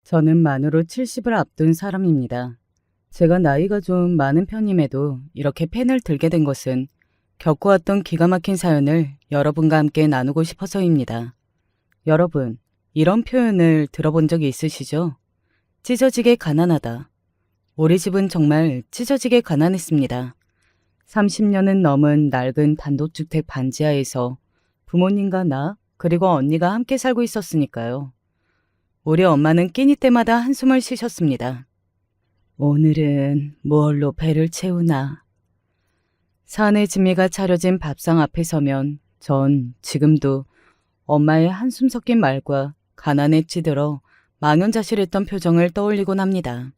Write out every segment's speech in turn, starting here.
저는 만으로 70을 앞둔 사람입니다. 제가 나이가 좀 많은 편임에도 이렇게 펜을 들게 된 것은 겪어왔던 기가 막힌 사연을 여러분과 함께 나누고 싶어서입니다. 여러분, 이런 표현을 들어본 적이 있으시죠? 찢어지게 가난하다. 우리 집은 정말 찢어지게 가난했습니다. 30년은 넘은 낡은 단독주택 반지하에서 부모님과 나, 그리고 언니가 함께 살고 있었으니까요. 우리 엄마는 끼니 때마다 한숨을 쉬셨습니다. 오늘은 뭘로 배를 채우나. 사내 진미가 차려진 밥상 앞에 서면 전 지금도 엄마의 한숨 섞인 말과 가난에 찌들어 망연자실했던 표정을 떠올리곤 합니다.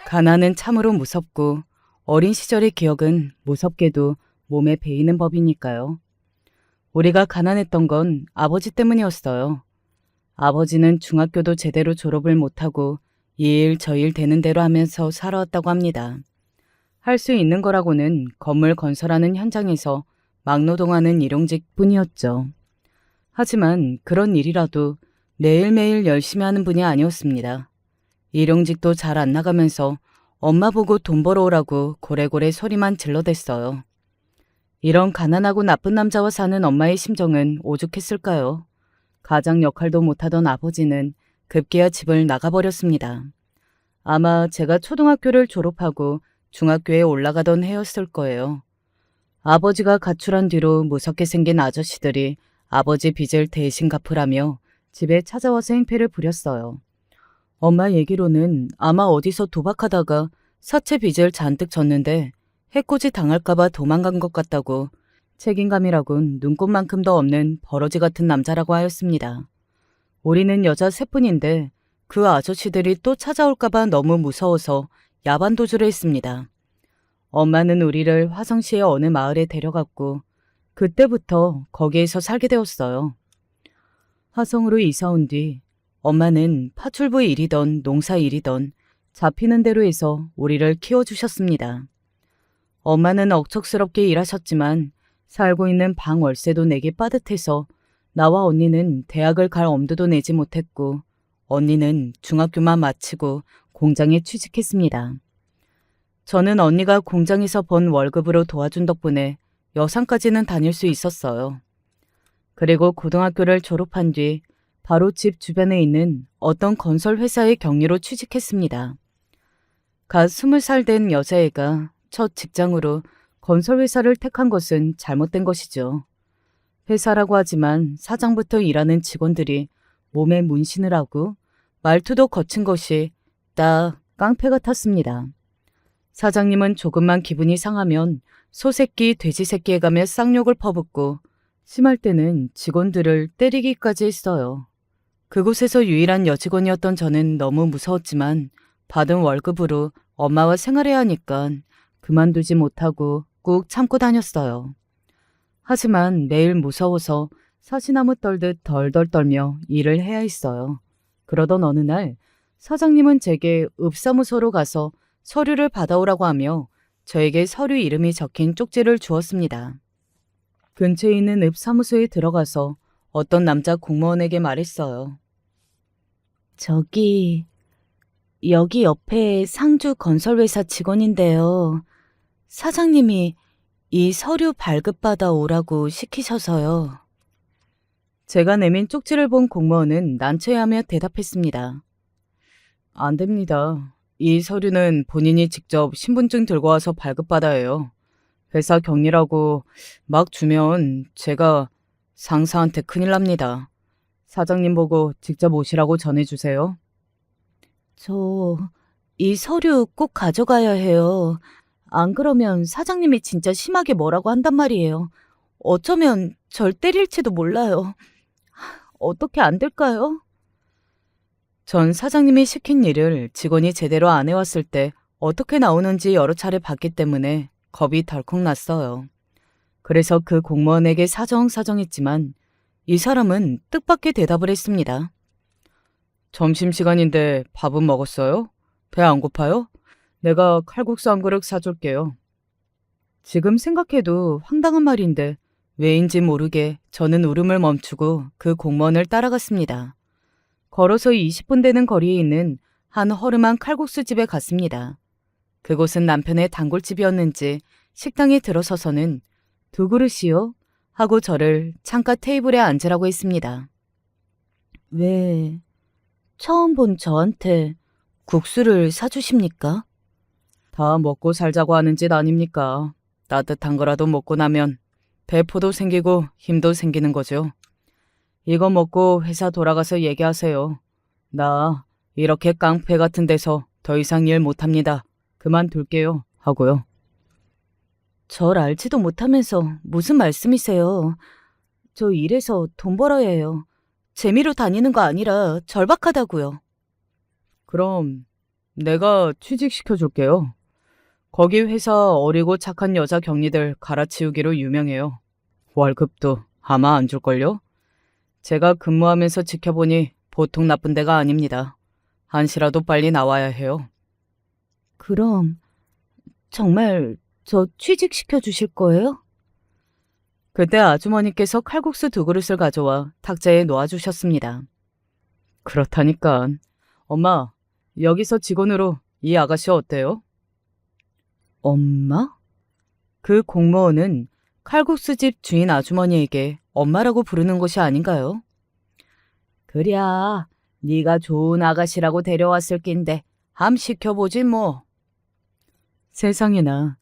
가난은 참으로 무섭고 어린 시절의 기억은 무섭게도 몸에 배이는 법이니까요. 우리가 가난했던 건 아버지 때문이었어요. 아버지는 중학교도 제대로 졸업을 못하고 이 일 저 일 되는 대로 하면서 살아왔다고 합니다. 할 수 있는 거라고는 건물 건설하는 현장에서 막노동하는 일용직 뿐이었죠. 하지만 그런 일이라도 매일매일 열심히 하는 분이 아니었습니다. 일용직도 잘 안 나가면서 엄마 보고 돈 벌어오라고 고래고래 소리만 질러댔어요. 이런 가난하고 나쁜 남자와 사는 엄마의 심정은 오죽했을까요? 가장 역할도 못하던 아버지는 급기야 집을 나가버렸습니다. 아마 제가 초등학교를 졸업하고 중학교에 올라가던 해였을 거예요. 아버지가 가출한 뒤로 무섭게 생긴 아저씨들이 아버지 빚을 대신 갚으라며 집에 찾아와서 행패를 부렸어요. 엄마 얘기로는 아마 어디서 도박하다가 사채 빚을 잔뜩 졌는데 해코지 당할까봐 도망간 것 같다고, 책임감이라곤 눈꽃만큼도 없는 버러지 같은 남자라고 하였습니다. 우리는 여자 셋뿐인데 그 아저씨들이 또 찾아올까봐 너무 무서워서 야반도주를 했습니다. 엄마는 우리를 화성시의 어느 마을에 데려갔고 그때부터 거기에서 살게 되었어요. 화성으로 이사 온 뒤 엄마는 파출부 일이던 농사 일이던 잡히는 대로 해서 우리를 키워주셨습니다. 엄마는 억척스럽게 일하셨지만 살고 있는 방 월세도 내기 빠듯해서 나와 언니는 대학을 갈 엄두도 내지 못했고 언니는 중학교만 마치고 공장에 취직했습니다. 저는 언니가 공장에서 번 월급으로 도와준 덕분에 여상까지는 다닐 수 있었어요. 그리고 고등학교를 졸업한 뒤 바로 집 주변에 있는 어떤 건설 회사의 경리로 취직했습니다. 갓 20살 된 여자애가 첫 직장으로 건설 회사를 택한 것은 잘못된 것이죠. 회사라고 하지만 사장부터 일하는 직원들이 몸에 문신을 하고 말투도 거친 것이 딱 깡패 같았습니다. 사장님은 조금만 기분이 상하면 소새끼, 돼지새끼 해가며 쌍욕을 퍼붓고 심할 때는 직원들을 때리기까지 했어요. 그곳에서 유일한 여직원이었던 저는 너무 무서웠지만 받은 월급으로 엄마와 생활해야 하니까 그만두지 못하고 꾹 참고 다녔어요. 하지만 매일 무서워서 사시나무 떨듯 덜덜 떨며 일을 해야 했어요. 그러던 어느 날 사장님은 제게 읍사무소로 가서 서류를 받아오라고 하며 저에게 서류 이름이 적힌 쪽지를 주었습니다. 근처에 있는 읍사무소에 들어가서 어떤 남자 공무원에게 말했어요. 저기, 여기 옆에 상주 건설회사 직원인데요. 사장님이 이 서류 발급받아 오라고 시키셔서요. 제가 내민 쪽지를 본 공무원은 난처해하며 대답했습니다. 안 됩니다. 이 서류는 본인이 직접 신분증 들고 와서 발급받아야 해요. 회사 격리라고 막 주면 제가 상사한테 큰일 납니다. 사장님 보고 직접 오시라고 전해주세요. 저 이 서류 꼭 가져가야 해요. 안 그러면 사장님이 진짜 심하게 뭐라고 한단 말이에요. 어쩌면 절 때릴지도 몰라요. 어떻게 안 될까요? 전 사장님이 시킨 일을 직원이 제대로 안 해왔을 때 어떻게 나오는지 여러 차례 봤기 때문에 겁이 덜컥 났어요. 그래서 그 공무원에게 사정했지만 이 사람은 뜻밖의 대답을 했습니다. 점심시간인데 밥은 먹었어요? 배 안 고파요? 내가 칼국수 한 그릇 사줄게요. 지금 생각해도 황당한 말인데 왜인지 모르게 저는 울음을 멈추고 그 공무원을 따라갔습니다. 걸어서 20분 되는 거리에 있는 한 허름한 칼국수 집에 갔습니다. 그곳은 남편의 단골집이었는지 식당에 들어서서는 두 그릇이요? 하고 저를 창가 테이블에 앉으라고 했습니다. 왜 처음 본 저한테 국수를 사주십니까? 다 먹고 살자고 하는 짓 아닙니까? 따뜻한 거라도 먹고 나면 배포도 생기고 힘도 생기는 거죠. 이거 먹고 회사 돌아가서 얘기하세요. 나 이렇게 깡패 같은 데서 더 이상 일 못합니다. 그만둘게요. 하고요. 절 알지도 못하면서 무슨 말씀이세요? 저 일해서 돈 벌어야 해요. 재미로 다니는 거 아니라 절박하다고요. 그럼 내가 취직시켜줄게요. 거기 회사 어리고 착한 여자 경리들 갈아치우기로 유명해요. 월급도 아마 안 줄걸요? 제가 근무하면서 지켜보니 보통 나쁜 데가 아닙니다. 한시라도 빨리 나와야 해요. 그럼 정말 저 취직시켜 주실 거예요? 그때 아주머니께서 칼국수 두 그릇을 가져와 탁자에 놓아주셨습니다. 그렇다니까. 엄마, 여기서 직원으로 이 아가씨 어때요? 엄마? 그 공무원은 칼국수집 주인 아주머니에게 엄마라고 부르는 것이 아닌가요? 그랴, 네가 좋은 아가씨라고 데려왔을 낀데 함 시켜보지 뭐. 세상에나,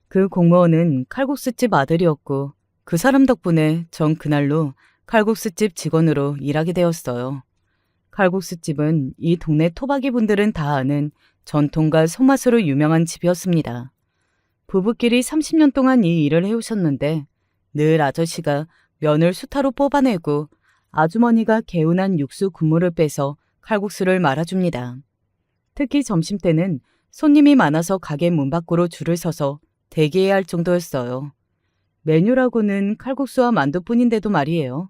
그 공무원은 칼국수집 아들이었고 그 사람 덕분에 전 그날로 칼국수집 직원으로 일하게 되었어요. 칼국수집은 이 동네 토박이 분들은 다 아는 전통과 손맛으로 유명한 집이었습니다. 부부끼리 30년 동안 이 일을 해오셨는데 늘 아저씨가 면을 수타로 뽑아내고 아주머니가 개운한 육수 국물을 빼서 칼국수를 말아줍니다. 특히 점심때는 손님이 많아서 가게 문 밖으로 줄을 서서 대기해야 할 정도였어요. 메뉴라고는 칼국수와 만두뿐인데도 말이에요.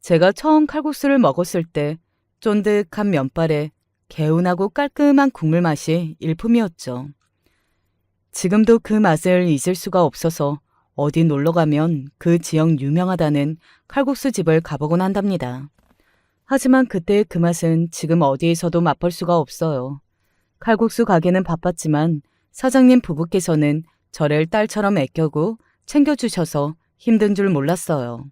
제가 처음 칼국수를 먹었을 때 쫀득한 면발에 개운하고 깔끔한 국물 맛이 일품이었죠. 지금도 그 맛을 잊을 수가 없어서 어디 놀러 가면 그 지역 유명하다는 칼국수 집을 가보곤 한답니다. 하지만 그때의 그 맛은 지금 어디에서도 맛볼 수가 없어요. 칼국수 가게는 바빴지만 사장님 부부께서는 저를 딸처럼 아껴고 챙겨주셔서 힘든 줄 몰랐어요.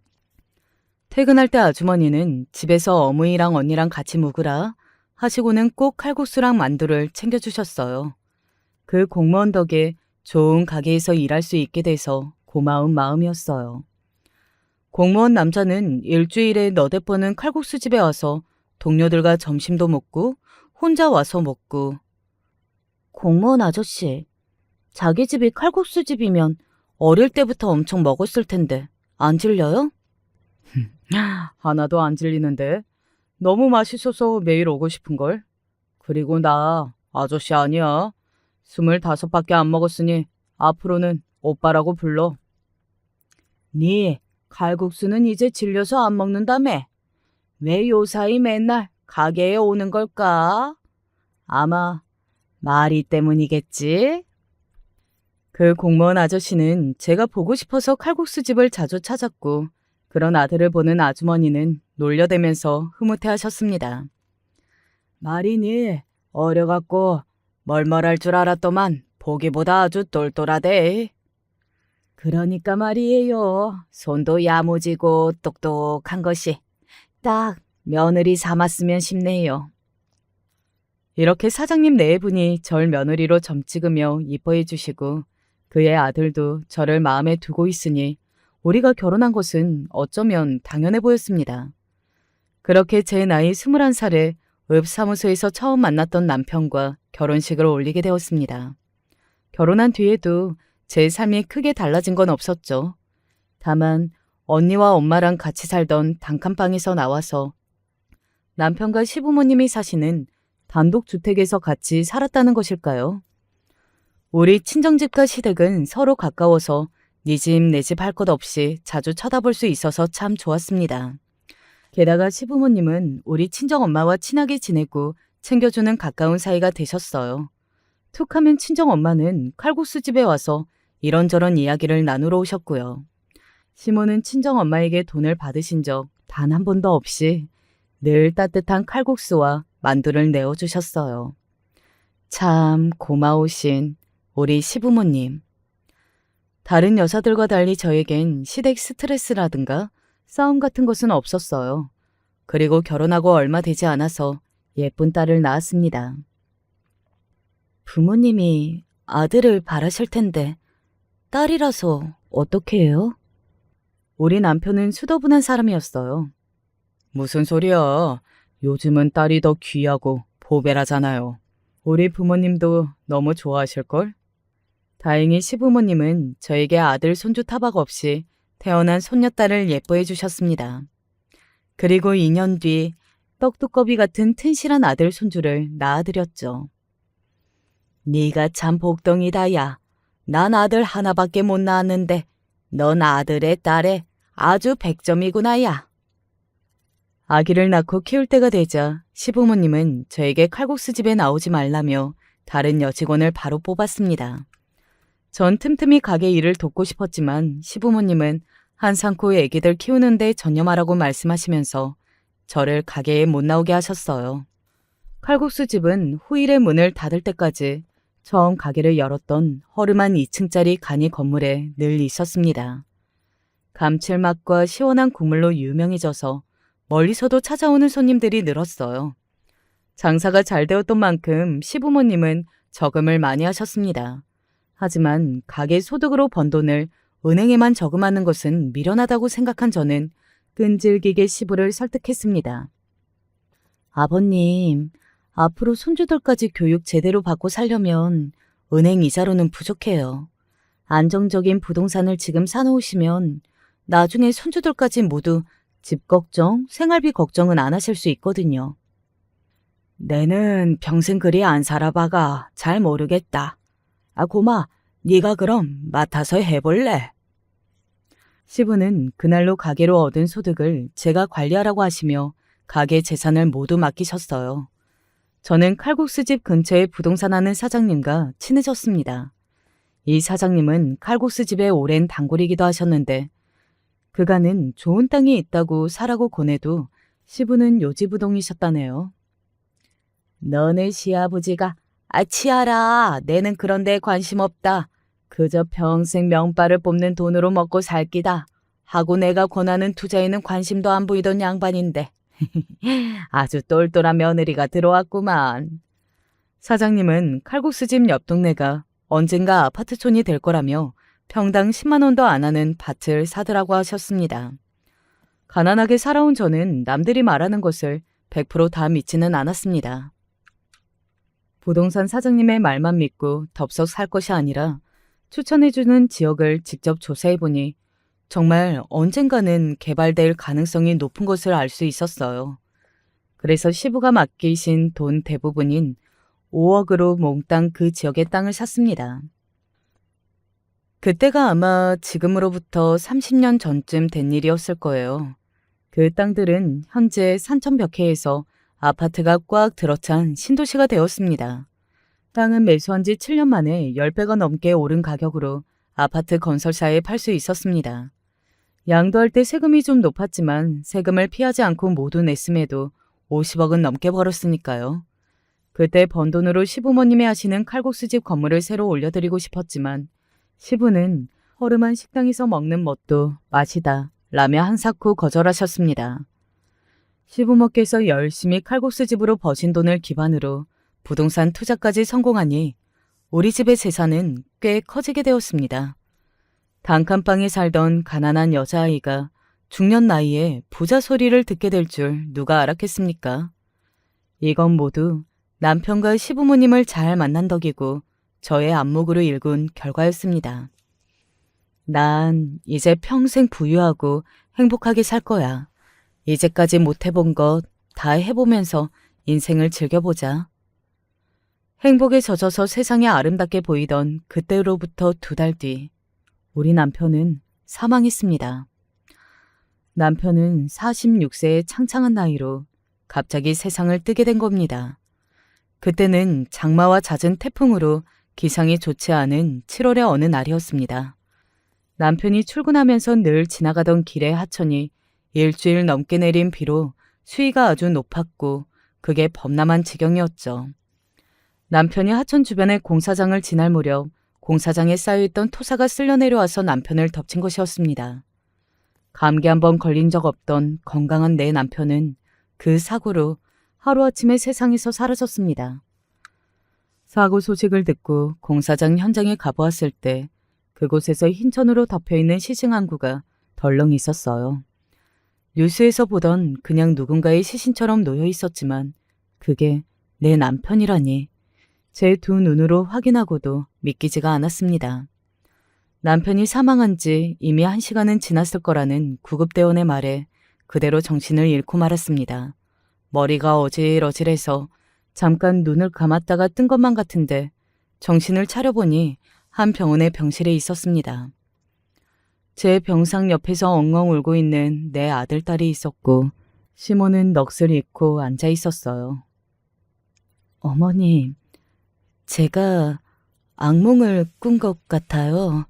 퇴근할 때 아주머니는 집에서 어머니랑 언니랑 같이 묵으라 하시고는 꼭 칼국수랑 만두를 챙겨주셨어요. 그 공무원 덕에 좋은 가게에서 일할 수 있게 돼서 고마운 마음이었어요. 공무원 남자는 일주일에 너댓 번은 칼국수 집에 와서 동료들과 점심도 먹고 혼자 와서 먹고. 공무원 아저씨, 자기 집이 칼국수 집이면 어릴 때부터 엄청 먹었을 텐데 안 질려요? 하나도 안 질리는데. 너무 맛있어서 매일 오고 싶은걸. 그리고 나 아저씨 아니야. 25밖에 안 먹었으니 앞으로는 오빠라고 불러. 네 칼국수는 이제 질려서 안 먹는다며. 왜 요사이 맨날 가게에 오는 걸까? 아마 마리 때문이겠지? 그 공무원 아저씨는 제가 보고 싶어서 칼국수집을 자주 찾았고 그런 아들을 보는 아주머니는 놀려대면서 흐뭇해하셨습니다. 마리니 어려갖고 멀멀할 줄 알았더만 보기보다 아주 똘똘하대. 그러니까 말이에요. 손도 야무지고 똑똑한 것이 딱 며느리 삼았으면 싶네요. 이렇게 사장님 네 분이 절 며느리로 점 찍으며 이뻐해 주시고 그의 아들도 저를 마음에 두고 있으니 우리가 결혼한 것은 어쩌면 당연해 보였습니다. 그렇게 제 나이 21살에 읍사무소에서 처음 만났던 남편과 결혼식을 올리게 되었습니다. 결혼한 뒤에도 제 삶이 크게 달라진 건 없었죠. 다만 언니와 엄마랑 같이 살던 단칸방에서 나와서 남편과 시부모님이 사시는 단독주택에서 같이 살았다는 것일까요? 우리 친정집과 시댁은 서로 가까워서 네 집 내 집 할 것 없이 자주 쳐다볼 수 있어서 참 좋았습니다. 게다가 시부모님은 우리 친정엄마와 친하게 지내고 챙겨주는 가까운 사이가 되셨어요. 툭하면 친정엄마는 칼국수집에 와서 이런저런 이야기를 나누러 오셨고요. 시모는 친정엄마에게 돈을 받으신 적 단 한 번도 없이 늘 따뜻한 칼국수와 만두를 내어주셨어요. 참 고마우신 우리 시부모님. 다른 여자들과 달리 저에겐 시댁 스트레스라든가 싸움 같은 것은 없었어요. 그리고 결혼하고 얼마 되지 않아서 예쁜 딸을 낳았습니다. 부모님이 아들을 바라실 텐데 딸이라서 어떻게 해요? 우리 남편은 수더분한 사람이었어요. 무슨 소리야. 요즘은 딸이 더 귀하고 보배라잖아요. 우리 부모님도 너무 좋아하실걸? 다행히 시부모님은 저에게 아들 손주 타박 없이 태어난 손녀딸을 예뻐해 주셨습니다. 그리고 2년 뒤 떡두꺼비 같은 튼실한 아들 손주를 낳아드렸죠. 네가 참 복덩이다 야. 난 아들 하나밖에 못 낳았는데 넌 아들의 딸에 아주 100점이구나 야. 아기를 낳고 키울 때가 되자 시부모님은 저에게 칼국수집에 나오지 말라며 다른 여직원을 바로 뽑았습니다. 전 틈틈이 가게 일을 돕고 싶었지만 시부모님은 한상코 애기들 키우는 데 전념하라고 말씀하시면서 저를 가게에 못 나오게 하셨어요. 칼국수집은 후일에 문을 닫을 때까지 처음 가게를 열었던 허름한 2층짜리 간이 건물에 늘 있었습니다. 감칠맛과 시원한 국물로 유명해져서 멀리서도 찾아오는 손님들이 늘었어요. 장사가 잘 되었던 만큼 시부모님은 저금을 많이 하셨습니다. 하지만 가게 소득으로 번 돈을 은행에만 저금하는 것은 미련하다고 생각한 저는 끈질기게 시부를 설득했습니다. 아버님, 앞으로 손주들까지 교육 제대로 받고 살려면 은행 이자로는 부족해요. 안정적인 부동산을 지금 사놓으시면 나중에 손주들까지 모두 집 걱정, 생활비 걱정은 안 하실 수 있거든요. 내는 평생 그리 안 살아봐가 잘 모르겠다. 고마, 네가 그럼 맡아서 해볼래? 시부는 그날로 가게로 얻은 소득을 제가 관리하라고 하시며 가게 재산을 모두 맡기셨어요. 저는 칼국수집 근처에 부동산 하는 사장님과 친해졌습니다. 이 사장님은 칼국수집의 오랜 단골이기도 하셨는데 그간은 좋은 땅이 있다고 사라고 권해도 시부는 요지부동이셨다네요. 너네 시아버지가 치아라, 내는 그런 데 관심 없다. 그저 평생 명바를 뽑는 돈으로 먹고 살 끼다 하고 내가 권하는 투자에는 관심도 안 보이던 양반인데 아주 똘똘한 며느리가 들어왔구만. 사장님은 칼국수집 옆 동네가 언젠가 아파트촌이 될 거라며 평당 10만 원도 안 하는 밭을 사더라고 하셨습니다. 가난하게 살아온 저는 남들이 말하는 것을 100%다 믿지는 않았습니다. 부동산 사장님의 말만 믿고 덥석 살 것이 아니라 추천해주는 지역을 직접 조사해보니 정말 언젠가는 개발될 가능성이 높은 것을 알 수 있었어요. 그래서 시부가 맡기신 돈 대부분인 5억으로 몽땅 그 지역의 땅을 샀습니다. 그때가 아마 지금으로부터 30년 전쯤 된 일이었을 거예요. 그 땅들은 현재 산천벽해에서 아파트가 꽉 들어찬 신도시가 되었습니다. 땅은 매수한 지 7년 만에 10배가 넘게 오른 가격으로 아파트 건설사에 팔 수 있었습니다. 양도할 때 세금이 좀 높았지만 세금을 피하지 않고 모두 냈음에도 50억은 넘게 벌었으니까요. 그때 번 돈으로 시부모님이 하시는 칼국수집 건물을 새로 올려드리고 싶었지만 시부는 허름한 식당에서 먹는 멋도 맛이다 라며 한사코 거절하셨습니다. 시부모께서 열심히 칼국수집으로 버신 돈을 기반으로 부동산 투자까지 성공하니 우리 집의 재산은 꽤 커지게 되었습니다. 단칸방에 살던 가난한 여자아이가 중년 나이에 부자 소리를 듣게 될 줄 누가 알았겠습니까? 이건 모두 남편과 시부모님을 잘 만난 덕이고 저의 안목으로 일군 결과였습니다. 난 이제 평생 부유하고 행복하게 살 거야. 이제까지 못 해본 것 다 해보면서 인생을 즐겨보자. 행복에 젖어서 세상이 아름답게 보이던 그때로부터 2달 뒤 우리 남편은 사망했습니다. 남편은 46세의 창창한 나이로 갑자기 세상을 뜨게 된 겁니다. 그때는 장마와 잦은 태풍으로 기상이 좋지 않은 7월의 어느 날이었습니다. 남편이 출근하면서 늘 지나가던 길의 하천이 일주일 넘게 내린 비로 수위가 아주 높았고 그게 범람한 지경이었죠. 남편이 하천 주변의 공사장을 지날 무렵 공사장에 쌓여있던 토사가 쓸려 내려와서 남편을 덮친 것이었습니다. 감기 한 번 걸린 적 없던 건강한 내 남편은 그 사고로 하루아침에 세상에서 사라졌습니다. 사고 소식을 듣고 공사장 현장에 가보았을 때 그곳에서 흰천으로 덮여있는 시승항구가 덜렁 있었어요. 뉴스에서 보던 그냥 누군가의 시신처럼 놓여 있었지만 그게 내 남편이라니 제 두 눈으로 확인하고도 믿기지가 않았습니다. 남편이 사망한 지 이미 1시간은 지났을 거라는 구급대원의 말에 그대로 정신을 잃고 말았습니다. 머리가 어질어질해서 잠깐 눈을 감았다가 뜬 것만 같은데 정신을 차려보니 한 병원의 병실에 있었습니다. 제 병상 옆에서 엉엉 울고 있는 내 아들딸이 있었고 시모는 넋을 잃고 앉아 있었어요. 어머님, 제가 악몽을 꾼 것 같아요.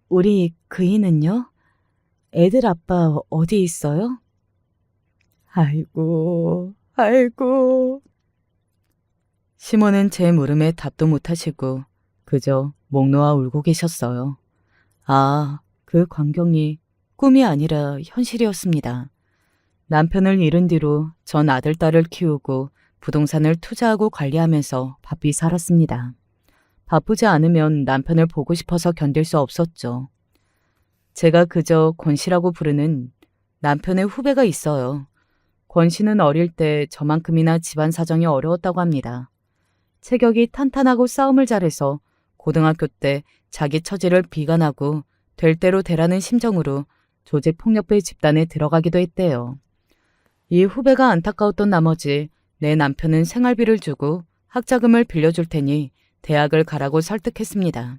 우리 그이는요? 애들 아빠 어디 있어요? 아이고. 시모는 제 물음에 답도 못하시고 그저 목 놓아 울고 계셨어요. 아, 그 광경이 꿈이 아니라 현실이었습니다. 남편을 잃은 뒤로 전 아들딸을 키우고 부동산을 투자하고 관리하면서 바삐 살았습니다. 바쁘지 않으면 남편을 보고 싶어서 견딜 수 없었죠. 제가 그저 권 씨라고 부르는 남편의 후배가 있어요. 권 씨는 어릴 때 저만큼이나 집안 사정이 어려웠다고 합니다. 체격이 탄탄하고 싸움을 잘해서 고등학교 때 자기 처지를 비관하고 될 대로 되라는 심정으로 조직폭력배 집단에 들어가기도 했대요. 이 후배가 안타까웠던 나머지 내 남편은 생활비를 주고 학자금을 빌려줄 테니 대학을 가라고 설득했습니다.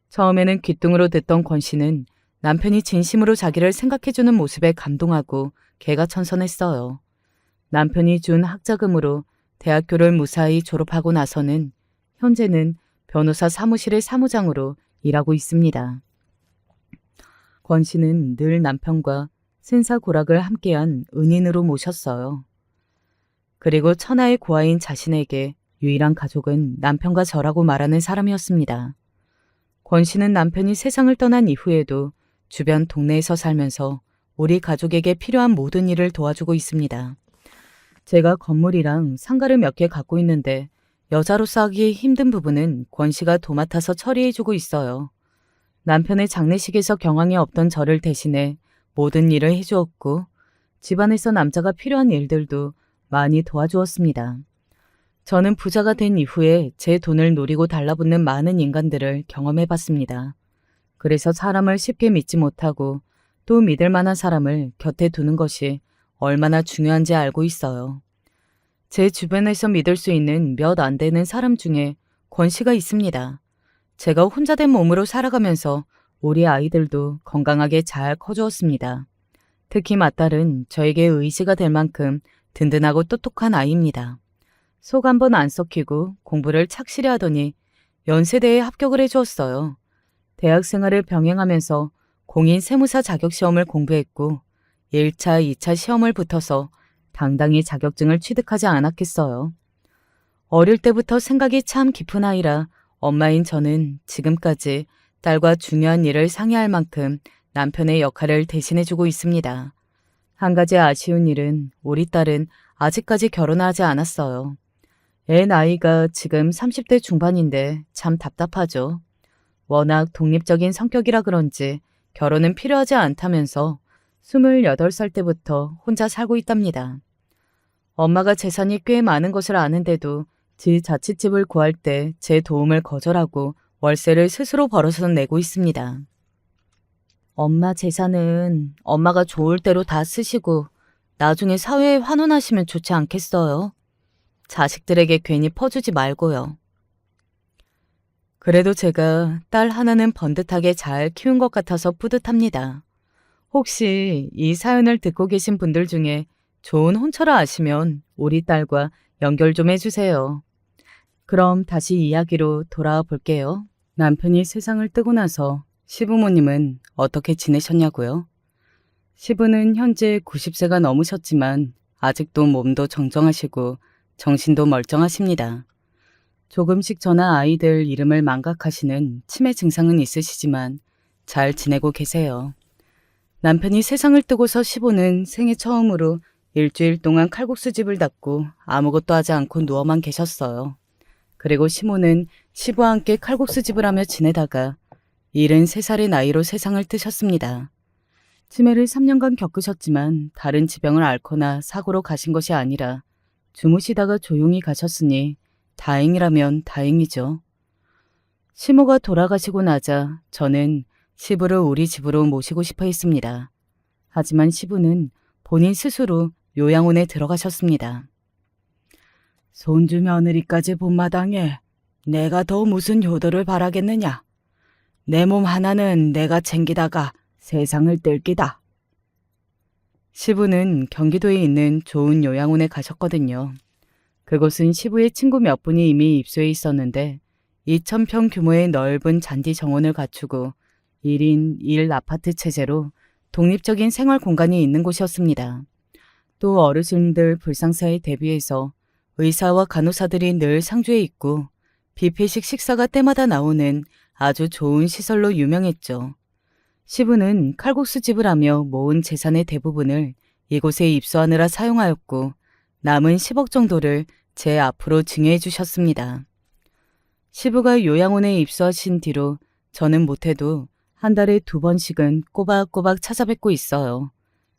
처음에는 귓등으로 듣던 권 씨는 남편이 진심으로 자기를 생각해주는 모습에 감동하고 개가천선했어요. 남편이 준 학자금으로 대학교를 무사히 졸업하고 나서는 현재는 변호사 사무실의 사무장으로 일하고 있습니다. 권 씨는 늘 남편과 생사고락을 함께한 은인으로 모셨어요. 그리고 천하의 고아인 자신에게 유일한 가족은 남편과 저라고 말하는 사람이었습니다. 권 씨는 남편이 세상을 떠난 이후에도 주변 동네에서 살면서 우리 가족에게 필요한 모든 일을 도와주고 있습니다. 제가 건물이랑 상가를 몇 개 갖고 있는데 여자로서 하기 힘든 부분은 권 씨가 도맡아서 처리해주고 있어요. 남편의 장례식에서 경황이 없던 저를 대신해 모든 일을 해주었고 집안에서 남자가 필요한 일들도 많이 도와주었습니다. 저는 부자가 된 이후에 제 돈을 노리고 달라붙는 많은 인간들을 경험해봤습니다. 그래서 사람을 쉽게 믿지 못하고 또 믿을 만한 사람을 곁에 두는 것이 얼마나 중요한지 알고 있어요. 제 주변에서 믿을 수 있는 몇 안 되는 사람 중에 권 씨가 있습니다. 제가 혼자 된 몸으로 살아가면서 우리 아이들도 건강하게 잘 커주었습니다. 특히 맏딸은 저에게 의지가 될 만큼 든든하고 똑똑한 아이입니다. 속 한 번 안 썩히고 공부를 착실히 하더니 연세대에 합격을 해주었어요. 대학 생활을 병행하면서 공인 세무사 자격시험을 공부했고 1차, 2차 시험을 붙어서 당당히 자격증을 취득하지 않았겠어요. 어릴 때부터 생각이 참 깊은 아이라 엄마인 저는 지금까지 딸과 중요한 일을 상의할 만큼 남편의 역할을 대신해주고 있습니다. 한 가지 아쉬운 일은 우리 딸은 아직까지 결혼하지 않았어요. 애 나이가 지금 30대 중반인데 참 답답하죠. 워낙 독립적인 성격이라 그런지 결혼은 필요하지 않다면서 28살 때부터 혼자 살고 있답니다. 엄마가 재산이 꽤 많은 것을 아는데도 지 자취집을 구할 때 제 도움을 거절하고 월세를 스스로 벌어서 내고 있습니다. 엄마 재산은 엄마가 좋을 대로 다 쓰시고 나중에 사회에 환원하시면 좋지 않겠어요? 자식들에게 괜히 퍼주지 말고요. 그래도 제가 딸 하나는 번듯하게 잘 키운 것 같아서 뿌듯합니다. 혹시 이 사연을 듣고 계신 분들 중에 좋은 혼처를 아시면 우리 딸과 연결 좀 해주세요. 그럼 다시 이야기로 돌아와 볼게요. 남편이 세상을 뜨고 나서 시부모님은 어떻게 지내셨냐고요? 시부는 현재 90세가 넘으셨지만 아직도 몸도 정정하시고 정신도 멀쩡하십니다. 조금씩 저나 아이들 이름을 망각하시는 치매 증상은 있으시지만 잘 지내고 계세요. 남편이 세상을 뜨고서 시부는 생애 처음으로 일주일 동안 칼국수집을 닫고 아무것도 하지 않고 누워만 계셨어요. 그리고 시모는 시부와 함께 칼국수집을 하며 지내다가 73살의 나이로 세상을 뜨셨습니다. 치매를 3년간 겪으셨지만 다른 지병을 앓거나 사고로 가신 것이 아니라 주무시다가 조용히 가셨으니 다행이라면 다행이죠. 시모가 돌아가시고 나자 저는 시부를 우리 집으로 모시고 싶어 했습니다. 하지만 시부는 본인 스스로 요양원에 들어가셨습니다. 손주 며느리까지 본 마당에 내가 더 무슨 효도를 바라겠느냐. 내 몸 하나는 내가 챙기다가 세상을 뜰 기다. 시부는 경기도에 있는 좋은 요양원에 가셨거든요. 그곳은 시부의 친구 몇 분이 이미 입소해 있었는데 2,000평 규모의 넓은 잔디 정원을 갖추고 1인 1 아파트 체제로 독립적인 생활 공간이 있는 곳이었습니다. 또 어르신들 불상사에 대비해서 의사와 간호사들이 늘 상주해 있고 뷔페식 식사가 때마다 나오는 아주 좋은 시설로 유명했죠. 시부는 칼국수집을 하며 모은 재산의 대부분을 이곳에 입소하느라 사용하였고 남은 10억 정도를 제 앞으로 증여해 주셨습니다. 시부가 요양원에 입소하신 뒤로 저는 못해도 한 달에 2번씩은 꼬박꼬박 찾아뵙고 있어요.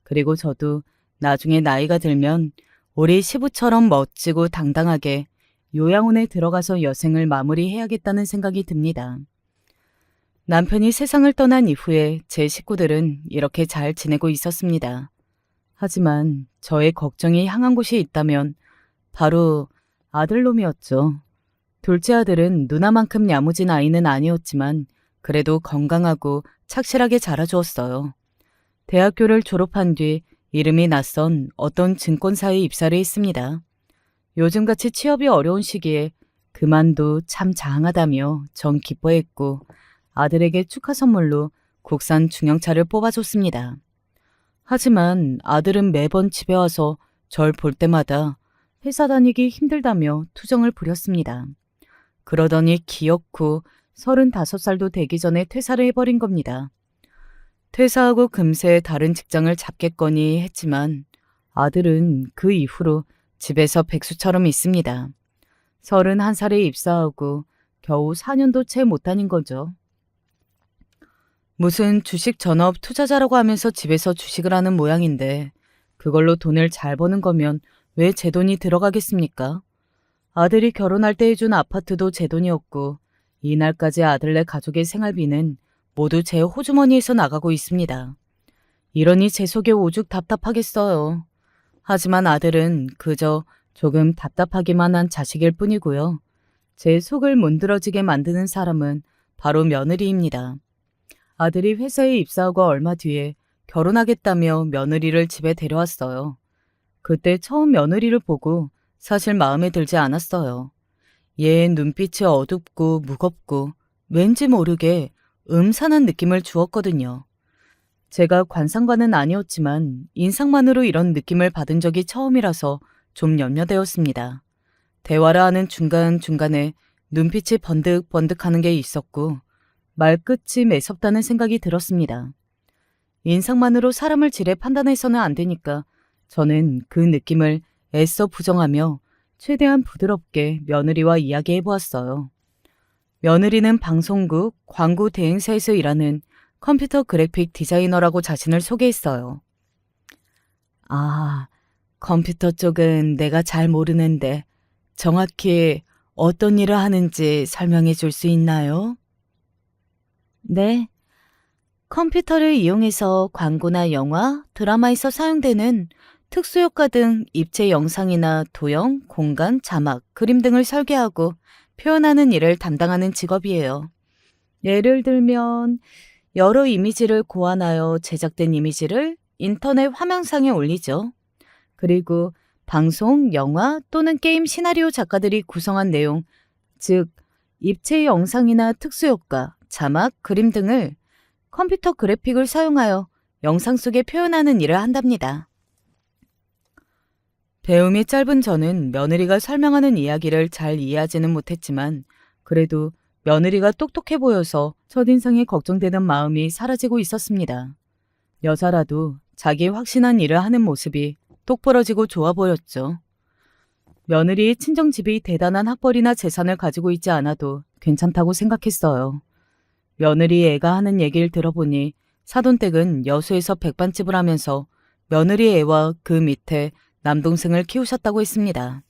그리고 저도 나중에 나이가 들면 우리 시부처럼 멋지고 당당하게 요양원에 들어가서 여생을 마무리해야겠다는 생각이 듭니다. 남편이 세상을 떠난 이후에 제 식구들은 이렇게 잘 지내고 있었습니다. 하지만 저의 걱정이 향한 곳이 있다면 바로 아들놈이었죠. 둘째 아들은 누나만큼 야무진 아이는 아니었지만 그래도 건강하고 착실하게 자라주었어요. 대학교를 졸업한 뒤 이름이 낯선 어떤 증권사에 입사를 했습니다. 요즘같이 취업이 어려운 시기에 그만도 참 장하다며 전 기뻐했고 아들에게 축하 선물로 국산 중형차를 뽑아줬습니다. 하지만 아들은 매번 집에 와서 절 볼 때마다 회사 다니기 힘들다며 투정을 부렸습니다. 그러더니 기어코 35살도 되기 전에 퇴사를 해버린 겁니다. 퇴사하고 금세 다른 직장을 잡겠거니 했지만 아들은 그 이후로 집에서 백수처럼 있습니다. 31살에 입사하고 겨우 4년도 채 못 다닌 거죠. 무슨 주식 전업 투자자라고 하면서 집에서 주식을 하는 모양인데 그걸로 돈을 잘 버는 거면 왜 제 돈이 들어가겠습니까? 아들이 결혼할 때 해준 아파트도 제 돈이었고 이날까지 아들네 가족의 생활비는 모두 제 호주머니에서 나가고 있습니다. 이러니 제 속이 오죽 답답하겠어요. 하지만 아들은 그저 조금 답답하기만 한 자식일 뿐이고요. 제 속을 문드러지게 만드는 사람은 바로 며느리입니다. 아들이 회사에 입사하고 얼마 뒤에 결혼하겠다며 며느리를 집에 데려왔어요. 그때 처음 며느리를 보고 사실 마음에 들지 않았어요. 얘의 눈빛이 어둡고 무겁고 왠지 모르게 음산한 느낌을 주었거든요. 제가 관상과는 아니었지만 인상만으로 이런 느낌을 받은 적이 처음이라서 좀 염려되었습니다. 대화를 하는 중간중간에 눈빛이 번득번득하는 게 있었고 말끝이 매섭다는 생각이 들었습니다. 인상만으로 사람을 지레 판단해서는 안 되니까 저는 그 느낌을 애써 부정하며 최대한 부드럽게 며느리와 이야기해보았어요. 며느리는 방송국, 광고 대행사에서 일하는 컴퓨터 그래픽 디자이너라고 자신을 소개했어요. 아, 컴퓨터 쪽은 내가 잘 모르는데 정확히 어떤 일을 하는지 설명해 줄 수 있나요? 네. 컴퓨터를 이용해서 광고나 영화, 드라마에서 사용되는 특수효과 등 입체 영상이나 도형, 공간, 자막, 그림 등을 설계하고 표현하는 일을 담당하는 직업이에요. 예를 들면 여러 이미지를 고안하여 제작된 이미지를 인터넷 화면상에 올리죠. 그리고 방송, 영화 또는 게임 시나리오 작가들이 구성한 내용, 즉 입체 영상이나 특수효과, 자막, 그림 등을 컴퓨터 그래픽을 사용하여 영상 속에 표현하는 일을 한답니다. 배움이 짧은 저는 며느리가 설명하는 이야기를 잘 이해하지는 못했지만 그래도 며느리가 똑똑해 보여서 첫인상에 걱정되는 마음이 사라지고 있었습니다. 여자라도 자기 확신한 일을 하는 모습이 똑부러지고 좋아 보였죠. 며느리의 친정집이 대단한 학벌이나 재산을 가지고 있지 않아도 괜찮다고 생각했어요. 며느리 애가 하는 얘기를 들어보니 사돈댁은 여수에서 백반집을 하면서 며느리 애와 그 밑에 남동생을 키우셨다고 했습니다.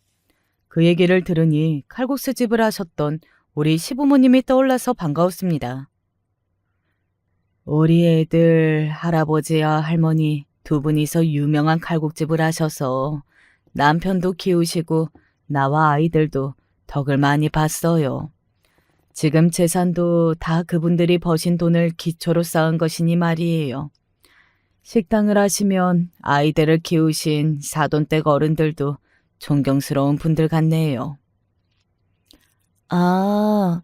그 얘기를 들으니 칼국수집을 하셨던 우리 시부모님이 떠올라서 반가웠습니다. 우리 애들 할아버지와 할머니 두 분이서 유명한 칼국집을 하셔서 남편도 키우시고 나와 아이들도 덕을 많이 봤어요. 지금 재산도 다 그분들이 버신 돈을 기초로 쌓은 것이니 말이에요. 식당을 하시면 아이들을 키우신 사돈댁 어른들도 존경스러운 분들 같네요. 아,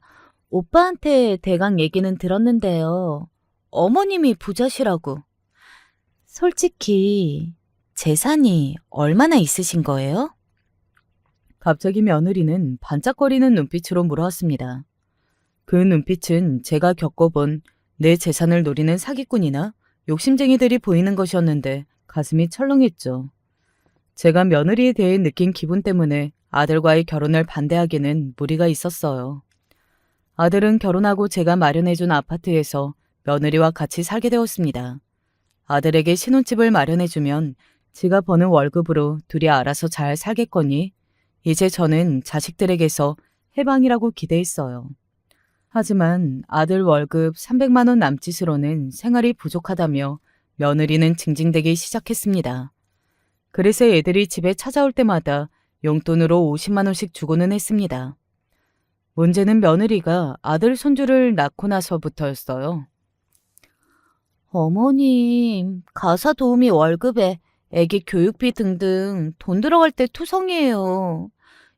오빠한테 대강 얘기는 들었는데요. 어머님이 부자시라고. 솔직히 재산이 얼마나 있으신 거예요? 갑자기 며느리는 반짝거리는 눈빛으로 물어왔습니다. 그 눈빛은 제가 겪어본 내 재산을 노리는 사기꾼이나 욕심쟁이들이 보이는 것이었는데 가슴이 철렁했죠. 제가 며느리에 대해 느낀 기분 때문에 아들과의 결혼을 반대하기는 무리가 있었어요. 아들은 결혼하고 제가 마련해준 아파트에서 며느리와 같이 살게 되었습니다. 아들에게 신혼집을 마련해주면 지가 버는 월급으로 둘이 알아서 잘 살겠거니 이제 저는 자식들에게서 해방이라고 기대했어요. 하지만 아들 월급 300만 원 남짓으로는 생활이 부족하다며 며느리는 징징대기 시작했습니다. 그래서 애들이 집에 찾아올 때마다 용돈으로 50만 원씩 주고는 했습니다. 문제는 며느리가 아들 손주를 낳고 나서부터였어요. 어머님, 가사 도우미 월급에 애기 교육비 등등 돈 들어갈 때 투성이에요.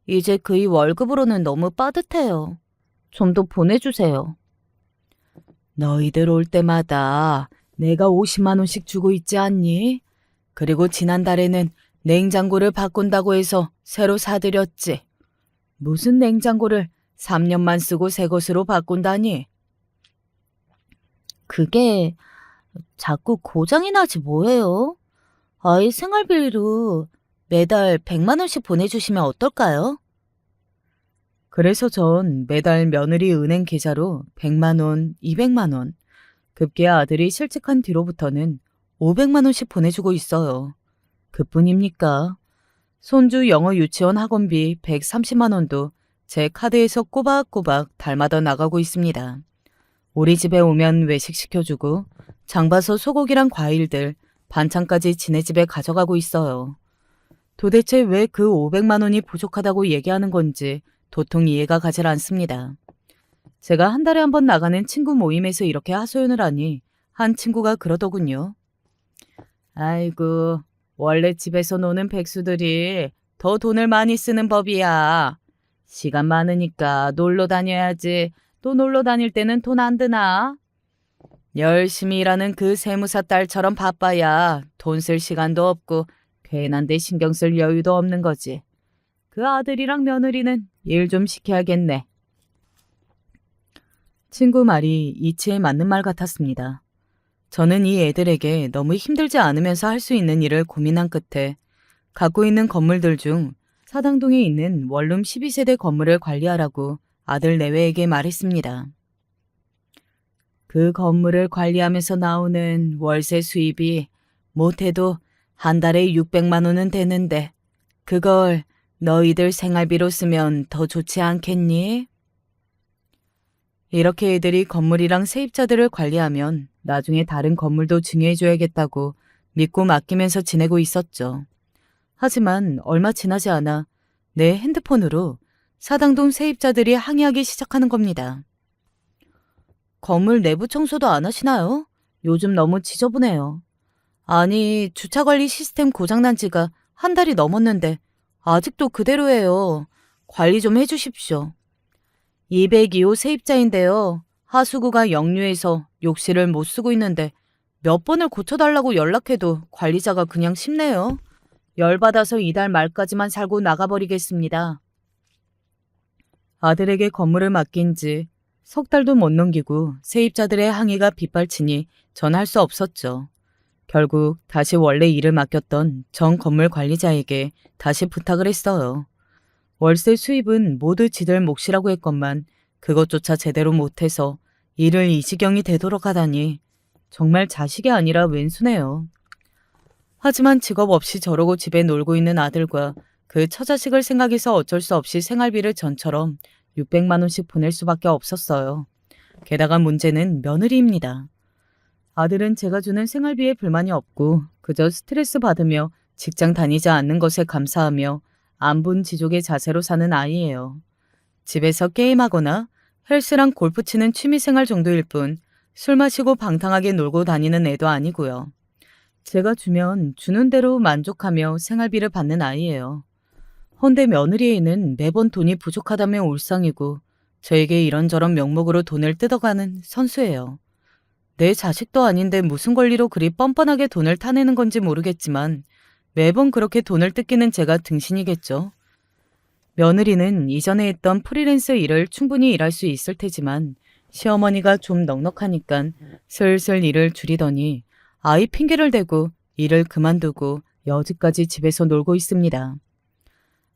이제 그이 월급으로는 너무 빠듯해요. 좀 더 보내주세요. 너희들 올 때마다 내가 50만 원씩 주고 있지 않니? 그리고 지난달에는 냉장고를 바꾼다고 해서 새로 사드렸지. 무슨 냉장고를 3년만 쓰고 새 것으로 바꾼다니? 그게 자꾸 고장이 나지 뭐예요? 아이 생활비로 매달 100만 원씩 보내주시면 어떨까요? 그래서 전 매달 며느리 은행 계좌로 100만 원, 200만 원, 급기야 아들이 실직한 뒤로부터는 500만 원씩 보내주고 있어요. 그뿐입니까? 손주 영어 유치원 학원비 130만 원도 제 카드에서 꼬박꼬박 달마다 나가고 있습니다. 우리 집에 오면 외식 시켜주고 장봐서 소고기랑 과일들, 반찬까지 지네 집에 가져가고 있어요. 도대체 왜 그 500만 원이 부족하다고 얘기하는 건지 도통 이해가 가질 않습니다. 제가 한 달에 한 번 나가는 친구 모임에서 이렇게 하소연을 하니 한 친구가 그러더군요. 아이고, 원래 집에서 노는 백수들이 더 돈을 많이 쓰는 법이야. 시간 많으니까 놀러 다녀야지. 또 놀러 다닐 때는 돈 안 드나? 열심히 일하는 그 세무사 딸처럼 바빠야 돈 쓸 시간도 없고 괜한 데 신경 쓸 여유도 없는 거지. 그 아들이랑 며느리는 일 좀 시켜야겠네. 친구 말이 이치에 맞는 말 같았습니다. 저는 이 애들에게 너무 힘들지 않으면서 할 수 있는 일을 고민한 끝에 갖고 있는 건물들 중 사당동에 있는 원룸 12세대 건물을 관리하라고 아들 내외에게 말했습니다. 그 건물을 관리하면서 나오는 월세 수입이 못해도 한 달에 600만 원은 되는데 그걸 너희들 생활비로 쓰면 더 좋지 않겠니? 이렇게 애들이 건물이랑 세입자들을 관리하면 나중에 다른 건물도 증여해줘야겠다고 믿고 맡기면서 지내고 있었죠. 하지만 얼마 지나지 않아 내 핸드폰으로 사당동 세입자들이 항의하기 시작하는 겁니다. 건물 내부 청소도 안 하시나요? 요즘 너무 지저분해요. 아니, 주차관리 시스템 고장난 지가 한 달이 넘었는데 아직도 그대로예요. 관리 좀 해주십시오. 202호 세입자인데요. 하수구가 역류해서 욕실을 못 쓰고 있는데 몇 번을 고쳐달라고 연락해도 관리자가 그냥 쉽네요. 열받아서 이달 말까지만 살고 나가버리겠습니다. 아들에게 건물을 맡긴 지 석 달도 못 넘기고 세입자들의 항의가 빗발치니 전 할 수 없었죠. 결국 다시 원래 일을 맡겼던 전 건물 관리자에게 다시 부탁을 했어요. 월세 수입은 모두 지들 몫이라고 했건만 그것조차 제대로 못해서 일을 이 지경이 되도록 하다니 정말 자식이 아니라 왼수네요. 하지만 직업 없이 저러고 집에 놀고 있는 아들과 그 처자식을 생각해서 어쩔 수 없이 생활비를 전처럼 600만 원씩 보낼 수밖에 없었어요. 게다가 문제는 며느리입니다. 아들은 제가 주는 생활비에 불만이 없고 그저 스트레스 받으며 직장 다니지 않는 것에 감사하며 안분지족의 자세로 사는 아이예요. 집에서 게임하거나 헬스랑 골프 치는 취미생활 정도일 뿐 술 마시고 방탕하게 놀고 다니는 애도 아니고요. 제가 주면 주는 대로 만족하며 생활비를 받는 아이예요. 헌데 며느리에는 매번 돈이 부족하다며 울상이고 저에게 이런저런 명목으로 돈을 뜯어가는 선수예요. 내 자식도 아닌데 무슨 권리로 그리 뻔뻔하게 돈을 타내는 건지 모르겠지만 매번 그렇게 돈을 뜯기는 제가 등신이겠죠. 며느리는 이전에 했던 프리랜서 일을 충분히 일할 수 있을 테지만 시어머니가 좀 넉넉하니까 슬슬 일을 줄이더니 아이 핑계를 대고 일을 그만두고 여지까지 집에서 놀고 있습니다.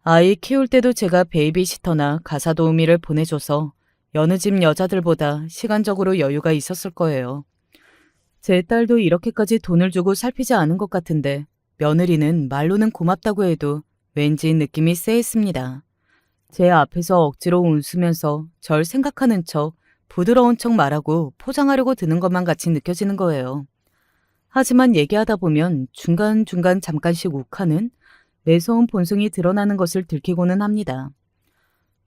아이 키울 때도 제가 베이비시터나 가사 도우미를 보내줘서 여느 집 여자들보다 시간적으로 여유가 있었을 거예요. 제 딸도 이렇게까지 돈을 주고 살피지 않은 것 같은데 며느리는 말로는 고맙다고 해도 왠지 느낌이 쎄했습니다. 제 앞에서 억지로 웃으면서 절 생각하는 척 부드러운 척 말하고 포장하려고 드는 것만 같이 느껴지는 거예요. 하지만 얘기하다 보면 중간중간 잠깐씩 욱하는 매서운 본성이 드러나는 것을 들키고는 합니다.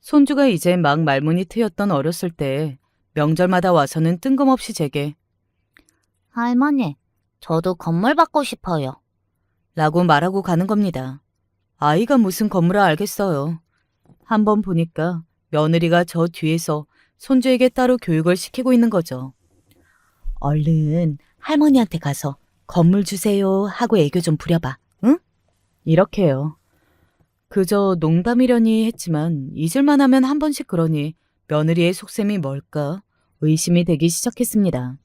손주가 이제 막 말문이 트였던 어렸을 때 명절마다 와서는 뜬금없이 제게 할머니, 저도 건물 받고 싶어요. 라고 말하고 가는 겁니다. 아이가 무슨 건물을 알겠어요. 한번 보니까 며느리가 저 뒤에서 손주에게 따로 교육을 시키고 있는 거죠. 얼른 할머니한테 가서 건물 주세요 하고 애교 좀 부려봐, 응? 이렇게요. 그저 농담이려니 했지만 잊을만 하면 한 번씩 그러니 며느리의 속셈이 뭘까 의심이 되기 시작했습니다.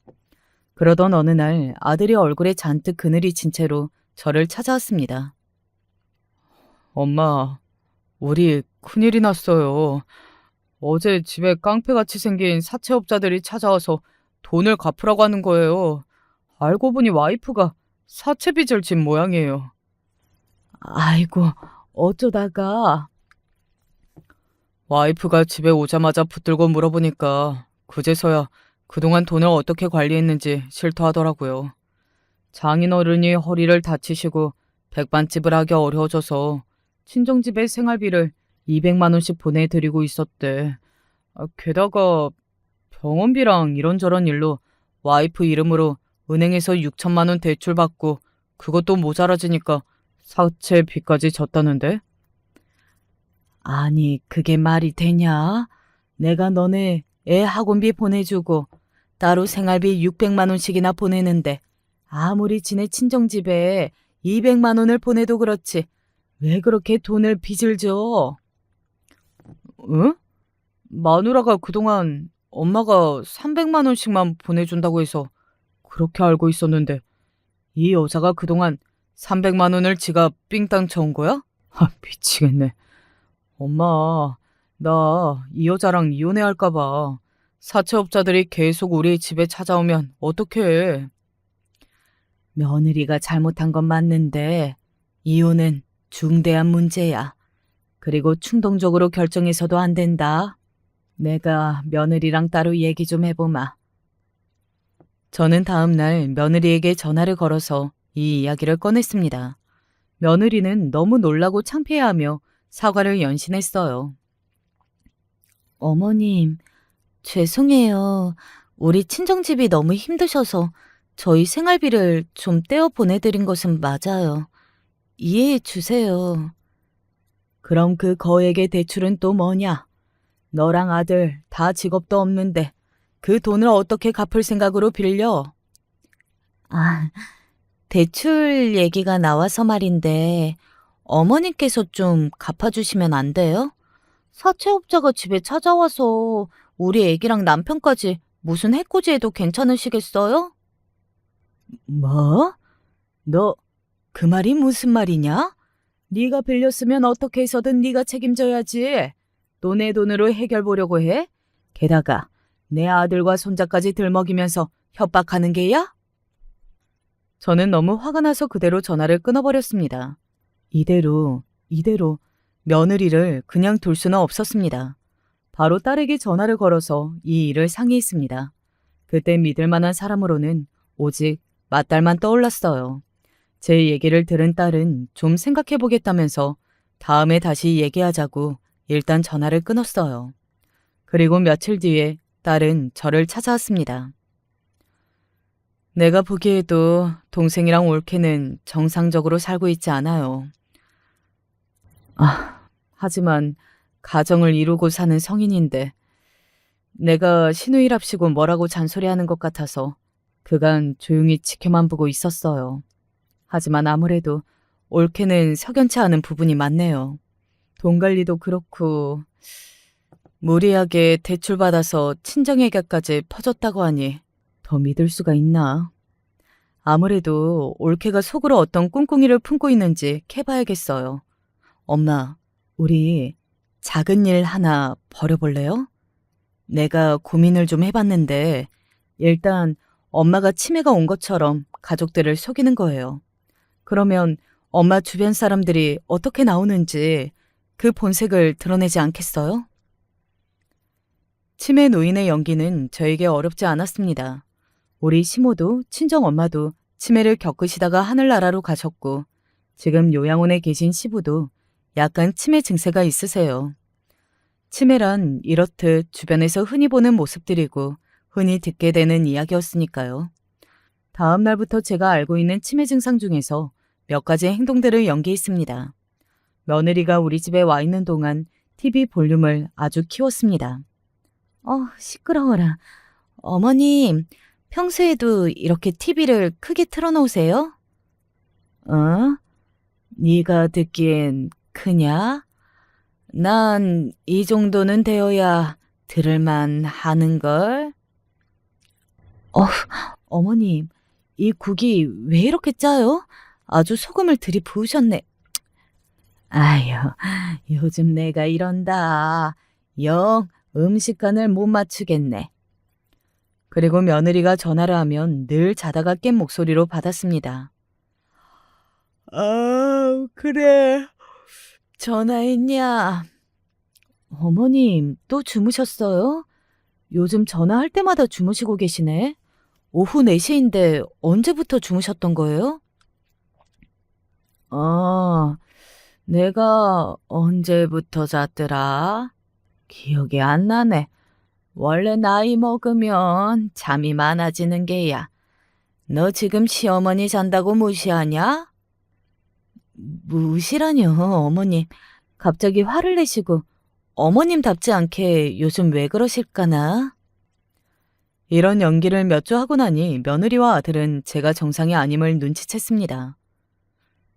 그러던 어느 날 아들이 얼굴에 잔뜩 그늘이 진 채로 저를 찾아왔습니다. 엄마, 우리 큰일이 났어요. 어제 집에 깡패같이 생긴 사채업자들이 찾아와서 돈을 갚으라고 하는 거예요. 알고 보니 와이프가 사채빚을 진 모양이에요. 아이고, 어쩌다가. 와이프가 집에 오자마자 붙들고 물어보니까 그제서야 그동안 돈을 어떻게 관리했는지 실토하더라고요. 장인어른이 허리를 다치시고 백반집을 하기 어려워져서 친정집에 생활비를 200만 원씩 보내드리고 있었대. 게다가 병원비랑 이런저런 일로 와이프 이름으로 은행에서 6천만 원 대출받고 그것도 모자라지니까 사채 빚까지 졌다는데? 아니, 그게 말이 되냐? 내가 너네 애 학원비 보내주고 따로 생활비 600만 원씩이나 보내는데 아무리 지네 친정집에 200만 원을 보내도 그렇지 왜 그렇게 돈을 빚을 져? 응? 마누라가 그동안 엄마가 300만 원씩만 보내준다고 해서 그렇게 알고 있었는데 이 여자가 그동안 300만 원을 지가 삥땅 쳐온 거야? 미치겠네. 엄마, 나 이 여자랑 이혼해야 할까 봐. 사채업자들이 계속 우리 집에 찾아오면 어떡해. 며느리가 잘못한 건 맞는데 이혼은 중대한 문제야. 그리고 충동적으로 결정해서도 안 된다. 내가 며느리랑 따로 얘기 좀 해보마. 저는 다음 날 며느리에게 전화를 걸어서 이 이야기를 꺼냈습니다. 며느리는 너무 놀라고 창피해하며 사과를 연신했어요. 어머님, 죄송해요. 우리 친정집이 너무 힘드셔서 저희 생활비를 좀 떼어 보내드린 것은 맞아요. 이해해 주세요. 그럼 그 거액의 대출은 또 뭐냐? 너랑 아들 다 직업도 없는데 그 돈을 어떻게 갚을 생각으로 빌려? 대출 얘기가 나와서 말인데 어머님께서 좀 갚아주시면 안 돼요? 사채업자가 집에 찾아와서 우리 애기랑 남편까지 무슨 해코지해도 괜찮으시겠어요? 뭐? 너 그 말이 무슨 말이냐? 네가 빌렸으면 어떻게 해서든 네가 책임져야지. 또 내 돈으로 해결 보려고 해? 게다가 내 아들과 손자까지 들먹이면서 협박하는 게야? 저는 너무 화가 나서 그대로 전화를 끊어버렸습니다. 이대로 며느리를 그냥 둘 수는 없었습니다. 바로 딸에게 전화를 걸어서 이 일을 상의했습니다. 그때 믿을 만한 사람으로는 오직 맏딸만 떠올랐어요. 제 얘기를 들은 딸은 좀 생각해보겠다면서 다음에 다시 얘기하자고 일단 전화를 끊었어요. 그리고 며칠 뒤에 딸은 저를 찾아왔습니다. 내가 보기에도 동생이랑 올케는 정상적으로 살고 있지 않아요. 하지만 가정을 이루고 사는 성인인데 내가 시누이랍시고 뭐라고 잔소리하는 것 같아서 그간 조용히 지켜만 보고 있었어요. 하지만 아무래도 올케는 석연치 않은 부분이 많네요. 돈 관리도 그렇고 무리하게 대출받아서 친정에게까지 퍼줬다고 하니 더 믿을 수가 있나? 아무래도 올케가 속으로 어떤 꿍꿍이를 품고 있는지 캐봐야겠어요. 엄마, 우리 작은 일 하나 벌여볼래요? 내가 고민을 좀 해봤는데 일단 엄마가 치매가 온 것처럼 가족들을 속이는 거예요. 그러면 엄마 주변 사람들이 어떻게 나오는지 그 본색을 드러내지 않겠어요? 치매 노인의 연기는 저에게 어렵지 않았습니다. 우리 시모도 친정엄마도 치매를 겪으시다가 하늘나라로 가셨고 지금 요양원에 계신 시부도 약간 치매 증세가 있으세요. 치매란 이렇듯 주변에서 흔히 보는 모습들이고 흔히 듣게 되는 이야기였으니까요. 다음 날부터 제가 알고 있는 치매 증상 중에서 몇 가지 행동들을 연기했습니다. 며느리가 우리 집에 와 있는 동안 TV 볼륨을 아주 키웠습니다. 시끄러워라. 어머님, 평소에도 이렇게 TV를 크게 틀어놓으세요? 네가 듣기엔 크냐? 난 이 정도는 되어야 들을만 하는걸? 어머님, 이 국이 왜 이렇게 짜요? 아주 소금을 들이부으셨네. 아유, 요즘 내가 이런다. 영 음식간을 못 맞추겠네. 그리고 며느리가 전화를 하면 늘 자다가 깬 목소리로 받았습니다. 그래. 전화했냐? 어머님, 또 주무셨어요? 요즘 전화할 때마다 주무시고 계시네. 오후 4시인데 언제부터 주무셨던 거예요? 내가 언제부터 잤더라? 기억이 안 나네. 원래 나이 먹으면 잠이 많아지는 게야. 너 지금 시어머니 잔다고 무시하냐? 무시라뇨, 어머님. 갑자기 화를 내시고 어머님답지 않게 요즘 왜 그러실까나? 이런 연기를 몇 주 하고 나니 며느리와 아들은 제가 정상이 아님을 눈치챘습니다.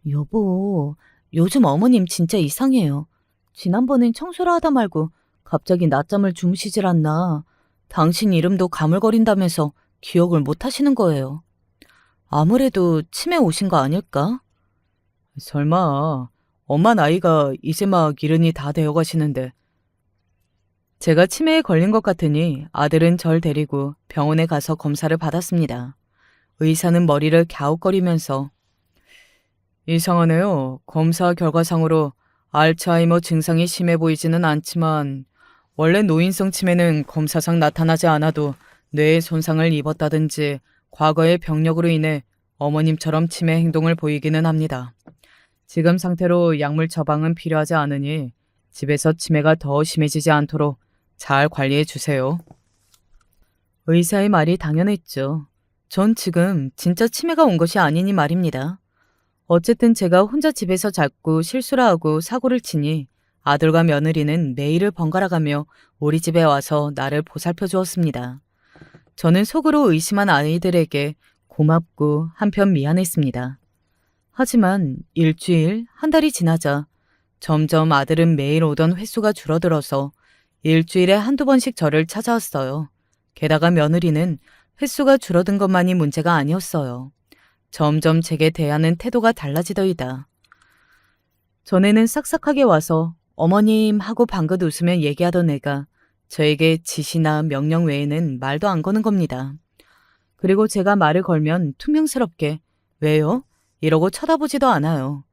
여보, 요즘 어머님 진짜 이상해요. 지난번엔 청소를 하다 말고 갑자기 낮잠을 주무시질 않나. 당신 이름도 가물거린다면서 기억을 못 하시는 거예요. 아무래도 치매 오신 거 아닐까? 설마 엄마 나이가 이제 막 70이 다 되어 가시는데. 제가 치매에 걸린 것 같으니 아들은 절 데리고 병원에 가서 검사를 받았습니다. 의사는 머리를 갸웃거리면서 이상하네요. 검사 결과상으로 알츠하이머 증상이 심해 보이지는 않지만 원래 노인성 치매는 검사상 나타나지 않아도 뇌에 손상을 입었다든지 과거의 병력으로 인해 어머님처럼 치매 행동을 보이기는 합니다. 지금 상태로 약물 처방은 필요하지 않으니 집에서 치매가 더 심해지지 않도록 잘 관리해 주세요. 의사의 말이 당연했죠. 전 지금 진짜 치매가 온 것이 아니니 말입니다. 어쨌든 제가 혼자 집에서 자꾸 실수를 하고 사고를 치니 아들과 며느리는 매일을 번갈아가며 우리 집에 와서 나를 보살펴 주었습니다. 저는 속으로 의심한 아이들에게 고맙고 한편 미안했습니다. 하지만 일주일, 한 달이 지나자 점점 아들은 매일 오던 횟수가 줄어들어서 일주일에 한두 번씩 저를 찾아왔어요. 게다가 며느리는 횟수가 줄어든 것만이 문제가 아니었어요. 점점 제게 대하는 태도가 달라지더이다. 전에는 싹싹하게 와서 어머님 하고 방긋 웃으며 얘기하던 애가 저에게 지시나 명령 외에는 말도 안 거는 겁니다. 그리고 제가 말을 걸면 퉁명스럽게 왜요? 이러고 쳐다보지도 않아요.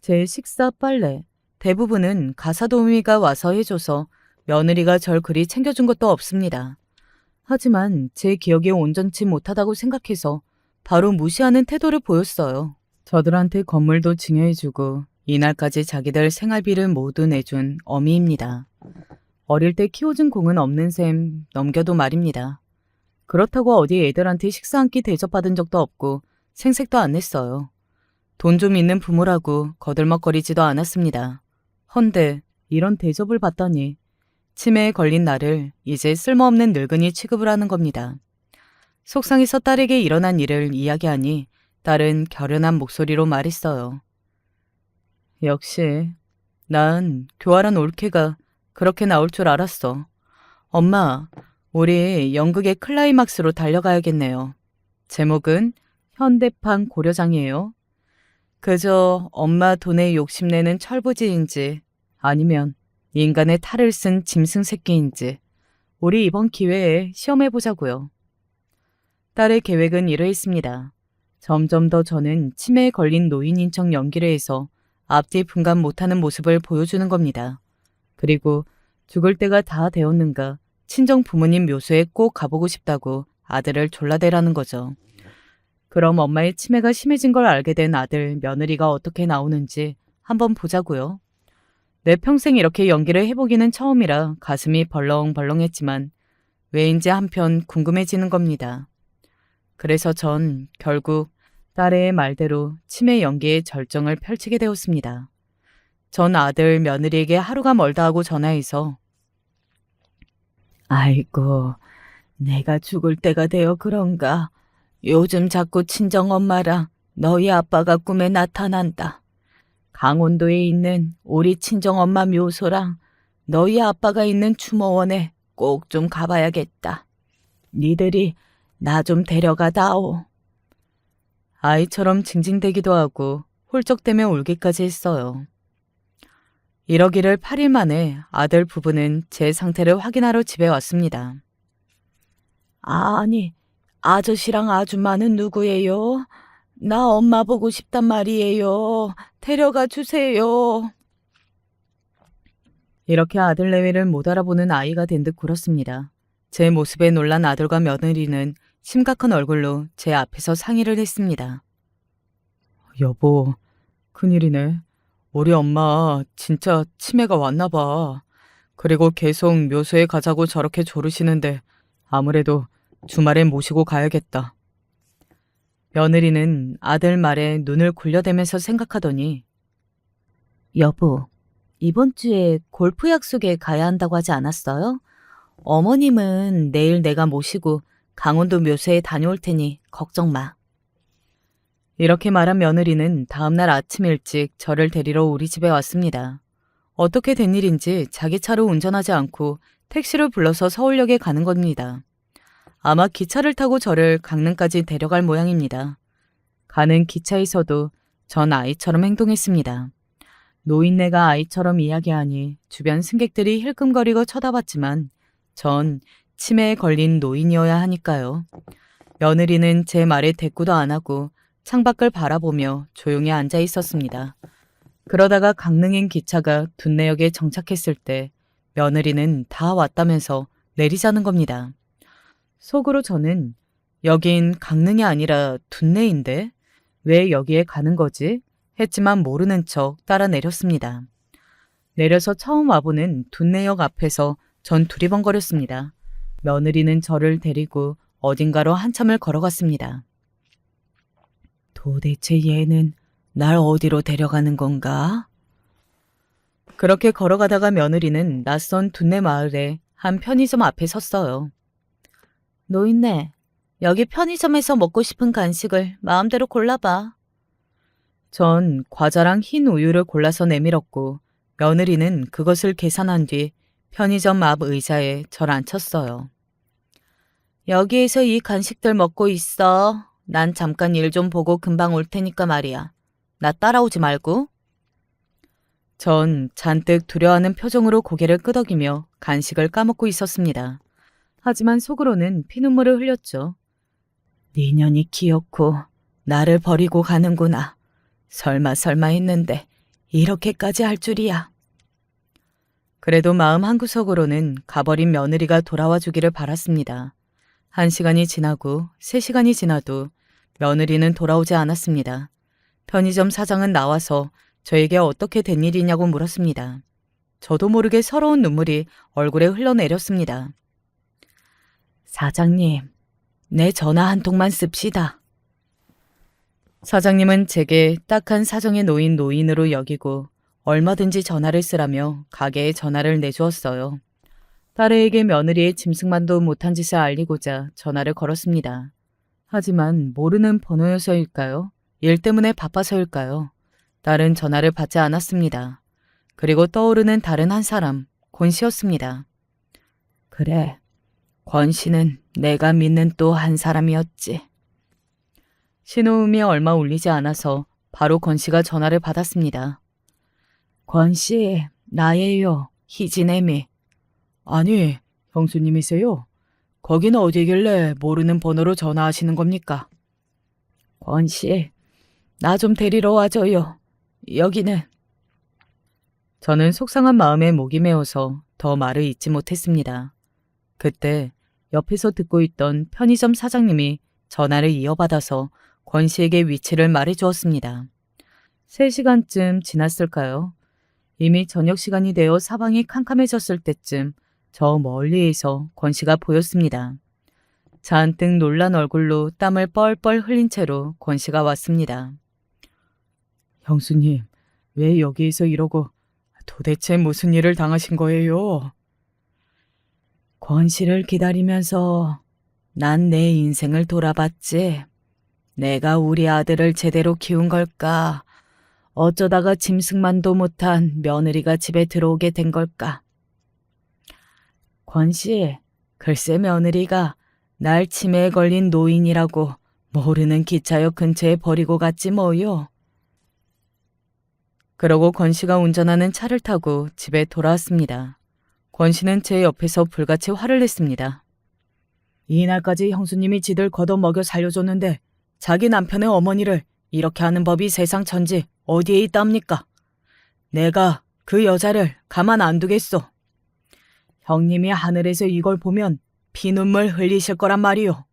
제 식사, 빨래 대부분은 가사도우미가 와서 해줘서 며느리가 절 그리 챙겨준 것도 없습니다. 하지만 제 기억에 온전치 못하다고 생각해서 바로 무시하는 태도를 보였어요. 저들한테 건물도 증여해주고 이날까지 자기들 생활비를 모두 내준 어미입니다. 어릴 때 키워준 공은 없는 셈 넘겨도 말입니다. 그렇다고 어디 애들한테 식사 한 끼 대접받은 적도 없고 생색도 안 냈어요. 돈 좀 있는 부모라고 거들먹거리지도 않았습니다. 헌데 이런 대접을 받다니 치매에 걸린 나를 이제 쓸모없는 늙은이 취급을 하는 겁니다. 속상해서 딸에게 일어난 일을 이야기하니 딸은 결연한 목소리로 말했어요. 역시 난 교활한 올케가 그렇게 나올 줄 알았어. 엄마, 우리 연극의 클라이막스로 달려가야겠네요. 제목은 현대판 고려장이에요. 그저 엄마 돈에 욕심내는 철부지인지 아니면 인간의 탈을 쓴 짐승 새끼인지 우리 이번 기회에 시험해보자고요. 딸의 계획은 이러했습니다. 점점 더 저는 치매에 걸린 노인인 척 연기를 해서 앞뒤 분간 못하는 모습을 보여주는 겁니다. 그리고 죽을 때가 다 되었는가 친정 부모님 묘소에 꼭 가보고 싶다고 아들을 졸라대라는 거죠. 그럼 엄마의 치매가 심해진 걸 알게 된 아들, 며느리가 어떻게 나오는지 한번 보자고요. 내 평생 이렇게 연기를 해보기는 처음이라 가슴이 벌렁벌렁했지만 왜인지 한편 궁금해지는 겁니다. 그래서 전 결국 딸의 말대로 치매 연기의 절정을 펼치게 되었습니다. 전 아들, 며느리에게 하루가 멀다 하고 전화해서 아이고, 내가 죽을 때가 되어 그런가. 요즘 자꾸 친정엄마랑 너희 아빠가 꿈에 나타난다. 강원도에 있는 우리 친정엄마 묘소랑 너희 아빠가 있는 추모원에 꼭 좀 가봐야겠다. 니들이 나 좀 데려가다오. 아이처럼 징징대기도 하고 홀쩍대며 울기까지 했어요. 이러기를 8일 만에 아들 부부는 제 상태를 확인하러 집에 왔습니다. 아니, 아저씨랑 아줌마는 누구예요? 나 엄마 보고 싶단 말이에요. 데려가 주세요. 이렇게 아들 내외를 못 알아보는 아이가 된 듯 굴었습니다. 제 모습에 놀란 아들과 며느리는 심각한 얼굴로 제 앞에서 상의를 했습니다. 여보, 큰일이네. 우리 엄마 진짜 치매가 왔나 봐. 그리고 계속 묘소에 가자고 저렇게 조르시는데 아무래도 주말엔 모시고 가야겠다. 며느리는 아들 말에 눈을 굴려대면서 생각하더니 여보, 이번 주에 골프 약속에 가야 한다고 하지 않았어요? 어머님은 내일 내가 모시고 강원도 묘소에 다녀올 테니 걱정 마. 이렇게 말한 며느리는 다음날 아침 일찍 저를 데리러 우리 집에 왔습니다. 어떻게 된 일인지 자기 차로 운전하지 않고 택시를 불러서 서울역에 가는 겁니다. 아마 기차를 타고 저를 강릉까지 데려갈 모양입니다. 가는 기차에서도 전 아이처럼 행동했습니다. 노인네가 아이처럼 이야기하니 주변 승객들이 힐끔거리고 쳐다봤지만 전 치매에 걸린 노인이어야 하니까요. 며느리는 제 말에 대꾸도 안 하고 창밖을 바라보며 조용히 앉아 있었습니다. 그러다가 강릉행 기차가 둔내역에 정착했을 때 며느리는 다 왔다면서 내리자는 겁니다. 속으로 저는 여긴 강릉이 아니라 둔내인데 왜 여기에 가는 거지? 했지만 모르는 척 따라 내렸습니다. 내려서 처음 와보는 둔내역 앞에서 전 두리번거렸습니다. 며느리는 저를 데리고 어딘가로 한참을 걸어갔습니다. 도대체 얘는 날 어디로 데려가는 건가? 그렇게 걸어가다가 며느리는 낯선 둔내 마을의 한 편의점 앞에 섰어요. 노인네, 여기 편의점에서 먹고 싶은 간식을 마음대로 골라봐. 전 과자랑 흰 우유를 골라서 내밀었고 며느리는 그것을 계산한 뒤 편의점 앞 의자에 절 앉혔어요. 여기에서 이 간식들 먹고 있어. 난 잠깐 일 좀 보고 금방 올 테니까 말이야. 나 따라오지 말고. 전 잔뜩 두려워하는 표정으로 고개를 끄덕이며 간식을 까먹고 있었습니다. 하지만 속으로는 피눈물을 흘렸죠. 네 년이 귀엽고 나를 버리고 가는구나. 설마 했는데 이렇게까지 할 줄이야. 그래도 마음 한구석으로는 가버린 며느리가 돌아와 주기를 바랐습니다. 1시간이 지나고 3시간이 지나도 며느리는 돌아오지 않았습니다. 편의점 사장은 나와서 저에게 어떻게 된 일이냐고 물었습니다. 저도 모르게 서러운 눈물이 얼굴에 흘러내렸습니다. 사장님, 내 전화 한 통만 씁시다. 사장님은 제게 딱한 사정에 놓인 노인으로 여기고 얼마든지 전화를 쓰라며 가게에 전화를 내주었어요. 딸에게 며느리의 짐승만도 못한 짓을 알리고자 전화를 걸었습니다. 하지만 모르는 번호여서일까요? 일 때문에 바빠서일까요? 딸은 전화를 받지 않았습니다. 그리고 떠오르는 다른 한 사람, 권 씨였습니다. 그래, 권 씨는 내가 믿는 또 한 사람이었지. 신호음이 얼마 울리지 않아서 바로 권 씨가 전화를 받았습니다. 권 씨, 나예요. 희진애미. 아니, 형수님이세요? 거긴 어디길래 모르는 번호로 전화하시는 겁니까? 권 씨, 나 좀 데리러 와줘요. 여기는. 저는 속상한 마음에 목이 메어서 더 말을 잇지 못했습니다. 그때 옆에서 듣고 있던 편의점 사장님이 전화를 이어받아서 권 씨에게 위치를 말해주었습니다. 3시간쯤 지났을까요? 이미 저녁 시간이 되어 사방이 캄캄해졌을 때쯤 저 멀리에서 권 씨가 보였습니다. 잔뜩 놀란 얼굴로 땀을 뻘뻘 흘린 채로 권 씨가 왔습니다. 형수님, 왜 여기에서 이러고 도대체 무슨 일을 당하신 거예요? 권 씨를 기다리면서 난 내 인생을 돌아봤지. 내가 우리 아들을 제대로 키운 걸까? 어쩌다가 짐승만도 못한 며느리가 집에 들어오게 된 걸까? 권 씨, 글쎄 며느리가 날 치매에 걸린 노인이라고 모르는 기차역 근처에 버리고 갔지 뭐요. 그러고 권 씨가 운전하는 차를 타고 집에 돌아왔습니다. 권 씨는 제 옆에서 불같이 화를 냈습니다. 이날까지 형수님이 지들 걷어먹여 살려줬는데 자기 남편의 어머니를 이렇게 하는 법이 세상 천지 어디에 있답니까? 내가 그 여자를 가만 안 두겠소. 형님이 하늘에서 이걸 보면 피눈물 흘리실 거란 말이오.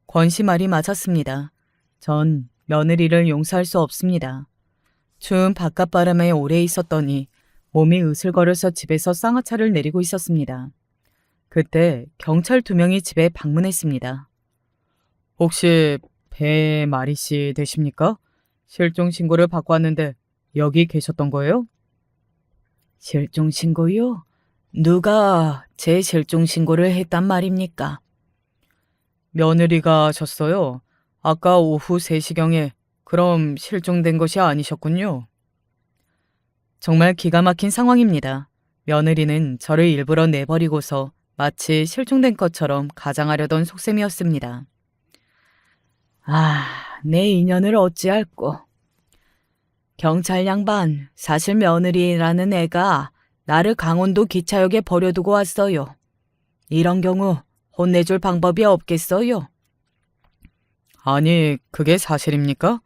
권 씨 말이 맞았습니다. 전 며느리를 용서할 수 없습니다. 추운 바깥바람에 오래 있었더니 몸이 으슬거려서 집에서 쌍화차를 내리고 있었습니다. 그때 경찰 2명이 집에 방문했습니다. 혹시 배마리 씨 되십니까? 실종 신고를 받고 왔는데 여기 계셨던 거예요? 실종 신고요? 누가 제 실종 신고를 했단 말입니까? 며느리가 하셨어요. 아까 오후 3시경에 그럼 실종된 것이 아니셨군요. 정말 기가 막힌 상황입니다. 며느리는 저를 일부러 내버리고서 마치 실종된 것처럼 가장하려던 속셈이었습니다. 내 인연을 어찌할꼬. 경찰 양반, 사실 며느리라는 애가 나를 강원도 기차역에 버려두고 왔어요. 이런 경우 혼내줄 방법이 없겠어요? 아니, 그게 사실입니까?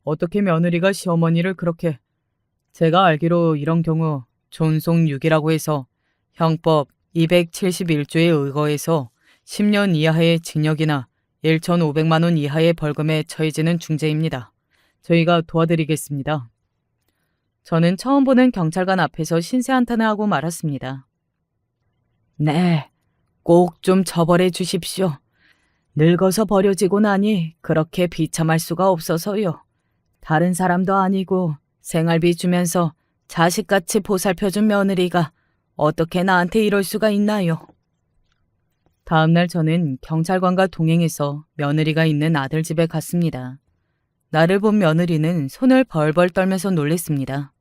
어떻게 며느리가 시어머니를 그렇게... 제가 알기로 이런 경우 존속유기라고 해서 형법 271조에 의거해서 10년 이하의 징역이나 1,500만 원 이하의 벌금에 처해지는 중죄입니다. 저희가 도와드리겠습니다. 저는 처음 보는 경찰관 앞에서 신세한탄을 하고 말았습니다. 네, 꼭 좀 처벌해 주십시오. 늙어서 버려지고 나니 그렇게 비참할 수가 없어서요. 다른 사람도 아니고 생활비 주면서 자식같이 보살펴준 며느리가 어떻게 나한테 이럴 수가 있나요? 다음날 저는 경찰관과 동행해서 며느리가 있는 아들 집에 갔습니다. 나를 본 며느리는 손을 벌벌 떨면서 놀랬습니다.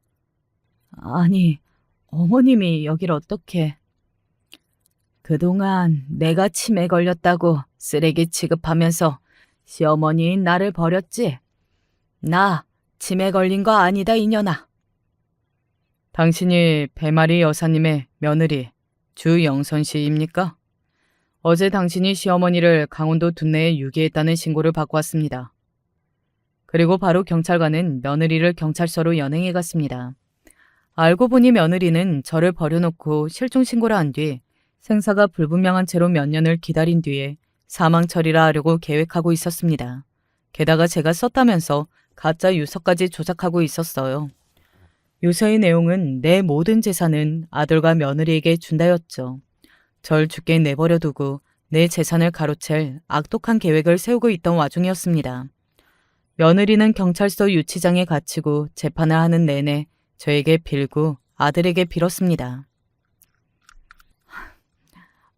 아니, 어머님이 여길 어떻게... 그동안 내가 치매 걸렸다고 쓰레기 취급하면서 시어머니인 나를 버렸지. 나 치매 걸린 거 아니다, 이년아. 당신이 배마리 여사님의 며느리 주영선 씨입니까? 어제 당신이 시어머니를 강원도 둔내에 유기했다는 신고를 받고 왔습니다. 그리고 바로 경찰관은 며느리를 경찰서로 연행해 갔습니다. 알고 보니 며느리는 저를 버려놓고 실종 신고를 한 뒤 생사가 불분명한 채로 몇 년을 기다린 뒤에 사망 처리라 하려고 계획하고 있었습니다. 게다가 제가 썼다면서 가짜 유서까지 조작하고 있었어요. 유서의 내용은 내 모든 재산은 아들과 며느리에게 준다였죠. 절 죽게 내버려 두고 내 재산을 가로챌 악독한 계획을 세우고 있던 와중이었습니다. 며느리는 경찰서 유치장에 갇히고 재판을 하는 내내 저에게 빌고 아들에게 빌었습니다.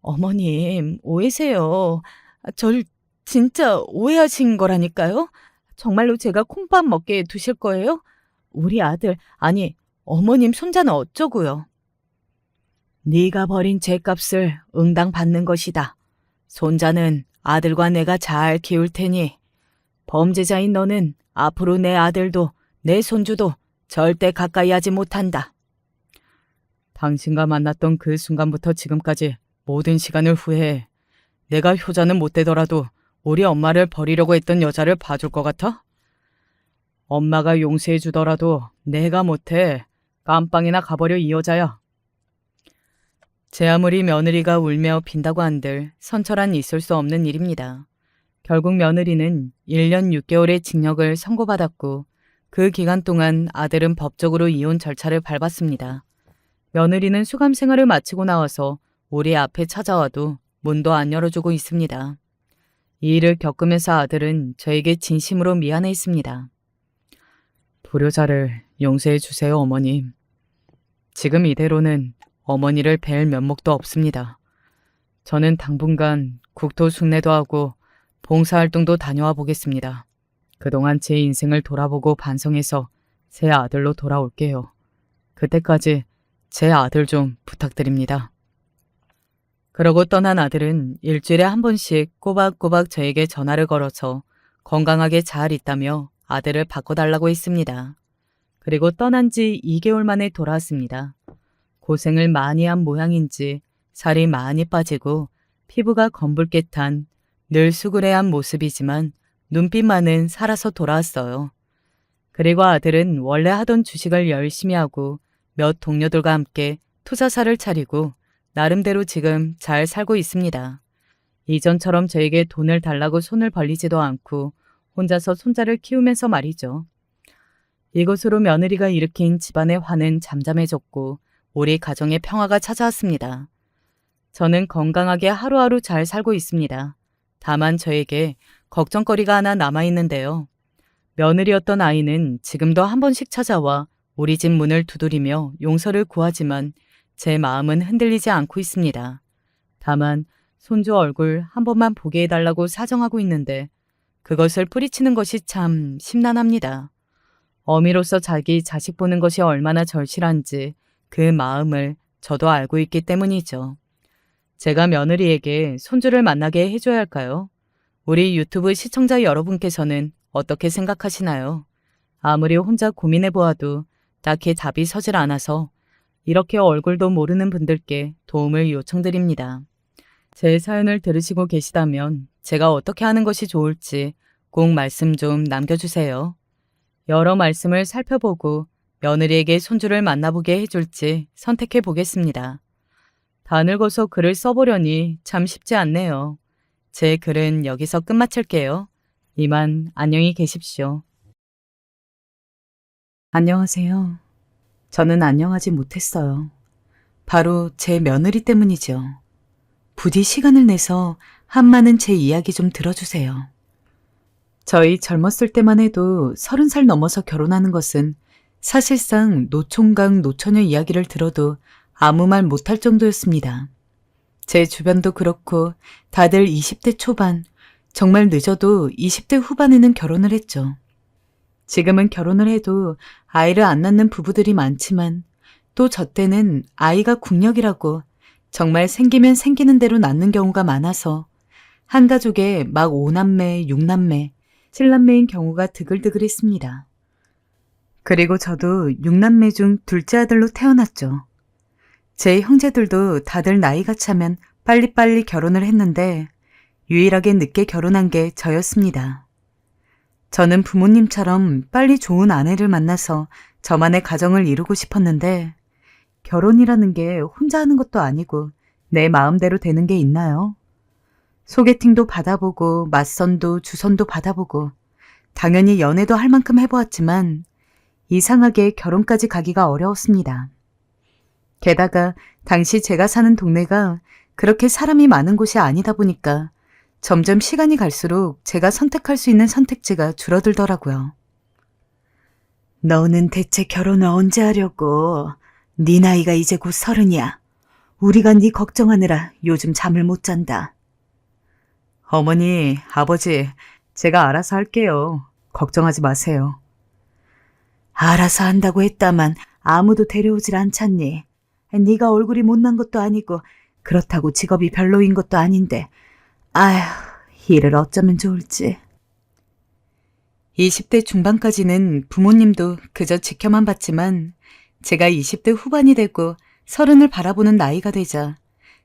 어머님, 오해세요. 절 진짜 오해하신 거라니까요? 정말로 제가 콩밥 먹게 두실 거예요? 우리 아들, 아니 어머님 손자는 어쩌고요? 네가 벌인 죄값을 응당 받는 것이다. 손자는 아들과 내가 잘 키울 테니 범죄자인 너는 앞으로 내 아들도 내 손주도 절대 가까이 하지 못한다. 당신과 만났던 그 순간부터 지금까지 모든 시간을 후회해. 내가 효자는 못 되더라도 우리 엄마를 버리려고 했던 여자를 봐줄 것 같아? 엄마가 용서해 주더라도 내가 못해. 깜빵이나 가버려 이 여자야. 제 아무리 며느리가 울며 빈다고 한들 선처란 있을 수 없는 일입니다. 결국 며느리는 1년 6개월의 징역을 선고받았고 그 기간 동안 아들은 법적으로 이혼 절차를 밟았습니다. 며느리는 수감 생활을 마치고 나와서 우리 앞에 찾아와도 문도 안 열어주고 있습니다. 이 일을 겪으면서 아들은 저에게 진심으로 미안해했습니다. 불효자를 용서해 주세요, 어머님. 지금 이대로는 어머니를 뵐 면목도 없습니다. 저는 당분간 국토 순례도 하고 봉사활동도 다녀와 보겠습니다. 그동안 제 인생을 돌아보고 반성해서 새 아들로 돌아올게요. 그때까지 제 아들 좀 부탁드립니다. 그러고 떠난 아들은 일주일에 한 번씩 꼬박꼬박 저에게 전화를 걸어서 건강하게 잘 있다며 아들을 바꿔달라고 했습니다. 그리고 떠난 지 2개월 만에 돌아왔습니다. 고생을 많이 한 모양인지 살이 많이 빠지고 피부가 검붉게 탄 늘 수그레한 모습이지만 눈빛만은 살아서 돌아왔어요. 그리고 아들은 원래 하던 주식을 열심히 하고 몇 동료들과 함께 투자사를 차리고 나름대로 지금 잘 살고 있습니다. 이전처럼 저에게 돈을 달라고 손을 벌리지도 않고 혼자서 손자를 키우면서 말이죠. 이것으로 며느리가 일으킨 집안의 화는 잠잠해졌고 우리 가정의 평화가 찾아왔습니다. 저는 건강하게 하루하루 잘 살고 있습니다. 다만 저에게 걱정거리가 하나 남아있는데요. 며느리였던 아이는 지금도 한 번씩 찾아와 우리 집 문을 두드리며 용서를 구하지만 제 마음은 흔들리지 않고 있습니다. 다만 손주 얼굴 한 번만 보게 해달라고 사정하고 있는데 그것을 뿌리치는 것이 참 심란합니다. 어미로서 자기 자식 보는 것이 얼마나 절실한지 그 마음을 저도 알고 있기 때문이죠. 제가 며느리에게 손주를 만나게 해줘야 할까요? 우리 유튜브 시청자 여러분께서는 어떻게 생각하시나요? 아무리 혼자 고민해보아도 딱히 답이 서질 않아서 이렇게 얼굴도 모르는 분들께 도움을 요청드립니다. 제 사연을 들으시고 계시다면 제가 어떻게 하는 것이 좋을지 꼭 말씀 좀 남겨주세요. 여러 말씀을 살펴보고 며느리에게 손주를 만나보게 해줄지 선택해 보겠습니다. 다 늙어서 글을 써보려니 참 쉽지 않네요. 제 글은 여기서 끝마칠게요. 이만 안녕히 계십시오. 안녕하세요. 저는 안녕하지 못했어요. 바로 제 며느리 때문이죠. 부디 시간을 내서 한마는 제 이야기 좀 들어주세요. 저희 젊었을 때만 해도 30살 넘어서 결혼하는 것은 사실상 노총각 노처녀 이야기를 들어도 아무 말 못할 정도였습니다. 제 주변도 그렇고 다들 20대 초반, 정말 늦어도 20대 후반에는 결혼을 했죠. 지금은 결혼을 해도 아이를 안 낳는 부부들이 많지만 또 저 때는 아이가 국력이라고 정말 생기면 생기는 대로 낳는 경우가 많아서 한 가족에 막 5남매, 6남매, 7남매인 경우가 드글드글했습니다. 그리고 저도 6남매 중 둘째 아들로 태어났죠. 제 형제들도 다들 나이가 차면 빨리빨리 결혼을 했는데 유일하게 늦게 결혼한 게 저였습니다. 저는 부모님처럼 빨리 좋은 아내를 만나서 저만의 가정을 이루고 싶었는데 결혼이라는 게 혼자 하는 것도 아니고 내 마음대로 되는 게 있나요? 소개팅도 받아보고 맞선도 주선도 받아보고 당연히 연애도 할 만큼 해보았지만 이상하게 결혼까지 가기가 어려웠습니다. 게다가 당시 제가 사는 동네가 그렇게 사람이 많은 곳이 아니다 보니까 점점 시간이 갈수록 제가 선택할 수 있는 선택지가 줄어들더라고요. 너는 대체 결혼을 언제 하려고? 네 나이가 이제 곧 30이야. 우리가 네 걱정하느라 요즘 잠을 못 잔다. 어머니, 아버지, 제가 알아서 할게요. 걱정하지 마세요. 알아서 한다고 했다만 아무도 데려오질 않잖니. 네가 얼굴이 못난 것도 아니고 그렇다고 직업이 별로인 것도 아닌데 아휴, 일을 어쩌면 좋을지. 20대 중반까지는 부모님도 그저 지켜만 봤지만 제가 20대 후반이 되고 30을 바라보는 나이가 되자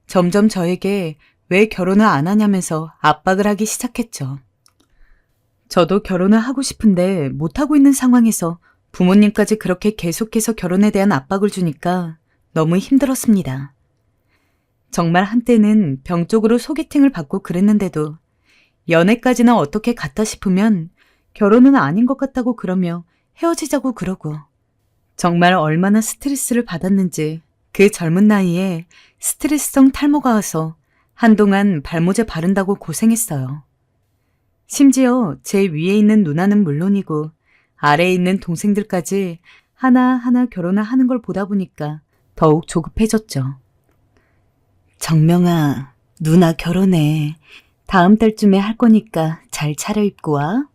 점점 저에게 왜 결혼을 안 하냐면서 압박을 하기 시작했죠. 저도 결혼을 하고 싶은데 못하고 있는 상황에서 부모님까지 그렇게 계속해서 결혼에 대한 압박을 주니까 너무 힘들었습니다. 정말 한때는 병 쪽으로 소개팅을 받고 그랬는데도 연애까지는 어떻게 갔다 싶으면 결혼은 아닌 것 같다고 그러며 헤어지자고 그러고 정말 얼마나 스트레스를 받았는지 그 젊은 나이에 스트레스성 탈모가 와서 한동안 발모제 바른다고 고생했어요. 심지어 제 위에 있는 누나는 물론이고 아래에 있는 동생들까지 하나하나 결혼을 하는 걸 보다 보니까 더욱 조급해졌죠. 정명아, 누나 결혼해. 다음 달쯤에 할 거니까 잘 차려입고 와.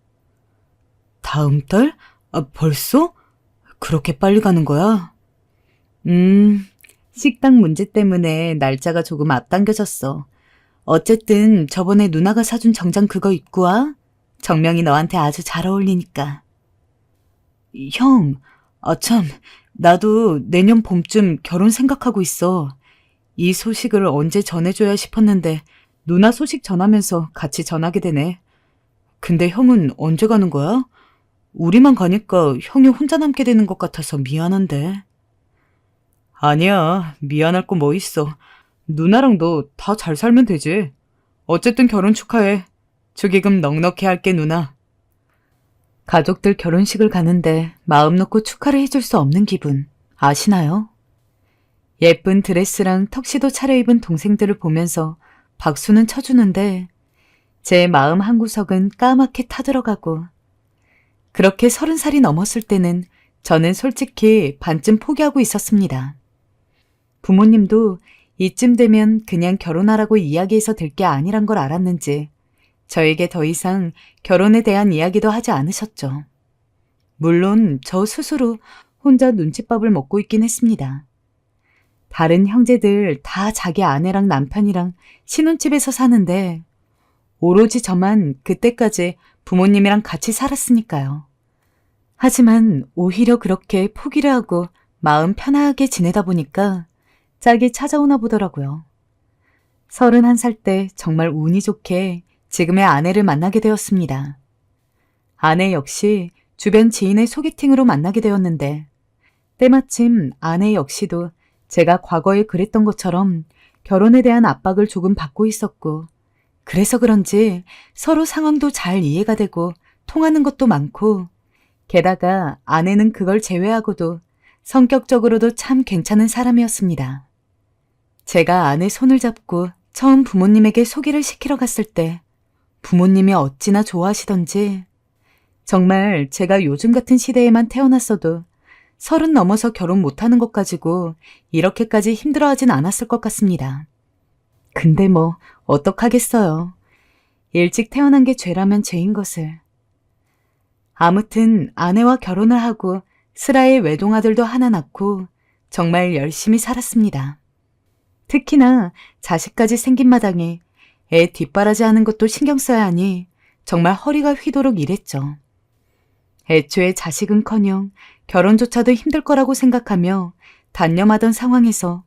다음 달? 벌써? 그렇게 빨리 가는 거야? 식당 문제 때문에 날짜가 조금 앞당겨졌어. 어쨌든 저번에 누나가 사준 정장 그거 입고 와. 정명이 너한테 아주 잘 어울리니까. 형, 참, 나도 내년 봄쯤 결혼 생각하고 있어. 이 소식을 언제 전해줘야 싶었는데 누나 소식 전하면서 같이 전하게 되네. 근데 형은 언제 가는 거야? 우리만 가니까 형이 혼자 남게 되는 것 같아서 미안한데. 아니야, 미안할 거 뭐 있어. 누나랑 너 다 잘 살면 되지. 어쨌든 결혼 축하해. 축의금 넉넉히 할게, 누나. 가족들 결혼식을 가는데 마음 놓고 축하를 해줄 수 없는 기분 아시나요? 예쁜 드레스랑 턱시도 차려입은 동생들을 보면서 박수는 쳐주는데 제 마음 한구석은 까맣게 타들어가고 그렇게 30살이 넘었을 때는 저는 솔직히 반쯤 포기하고 있었습니다. 부모님도 이쯤 되면 그냥 결혼하라고 이야기해서 될 게 아니란 걸 알았는지 저에게 더 이상 결혼에 대한 이야기도 하지 않으셨죠. 물론 저 스스로 혼자 눈칫밥을 먹고 있긴 했습니다. 다른 형제들 다 자기 아내랑 남편이랑 신혼집에서 사는데 오로지 저만 그때까지 부모님이랑 같이 살았으니까요. 하지만 오히려 그렇게 포기를 하고 마음 편하게 지내다 보니까 짝이 찾아오나 보더라고요. 31살 때 정말 운이 좋게 지금의 아내를 만나게 되었습니다. 아내 역시 주변 지인의 소개팅으로 만나게 되었는데 때마침 아내 역시도 제가 과거에 그랬던 것처럼 결혼에 대한 압박을 조금 받고 있었고 그래서 그런지 서로 상황도 잘 이해가 되고 통하는 것도 많고 게다가 아내는 그걸 제외하고도 성격적으로도 참 괜찮은 사람이었습니다. 제가 아내 손을 잡고 처음 부모님에게 소개를 시키러 갔을 때 부모님이 어찌나 좋아하시던지 정말 제가 요즘 같은 시대에만 태어났어도 30 넘어서 결혼 못하는 것 가지고 이렇게까지 힘들어하진 않았을 것 같습니다. 근데 뭐 어떡하겠어요. 일찍 태어난 게 죄라면 죄인 것을. 아무튼 아내와 결혼을 하고 슬아의 외동아들도 하나 낳고 정말 열심히 살았습니다. 특히나 자식까지 생긴 마당에 애 뒷바라지하는 것도 신경 써야 하니 정말 허리가 휘도록 일했죠. 애초에 자식은커녕 결혼조차도 힘들 거라고 생각하며 단념하던 상황에서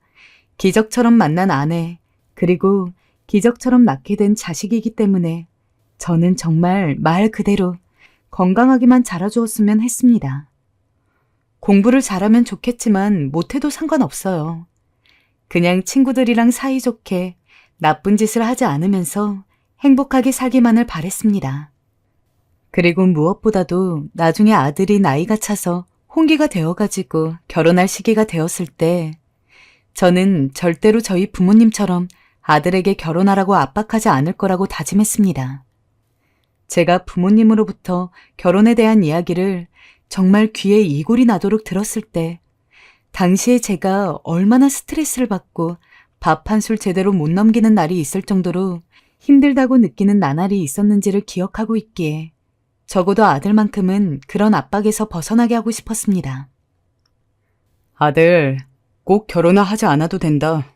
기적처럼 만난 아내, 그리고 기적처럼 낳게 된 자식이기 때문에 저는 정말 말 그대로 건강하게만 자라주었으면 했습니다. 공부를 잘하면 좋겠지만 못해도 상관없어요. 그냥 친구들이랑 사이좋게 나쁜 짓을 하지 않으면서 행복하게 살기만을 바랬습니다. 그리고 무엇보다도 나중에 아들이 나이가 차서 혼기가 되어가지고 결혼할 시기가 되었을 때 저는 절대로 저희 부모님처럼 아들에게 결혼하라고 압박하지 않을 거라고 다짐했습니다. 제가 부모님으로부터 결혼에 대한 이야기를 정말 귀에 이골이 나도록 들었을 때 당시에 제가 얼마나 스트레스를 받고 밥 한 술 제대로 못 넘기는 날이 있을 정도로 힘들다고 느끼는 나날이 있었는지를 기억하고 있기에 적어도 아들만큼은 그런 압박에서 벗어나게 하고 싶었습니다. 아들, 꼭 결혼을 하지 않아도 된다.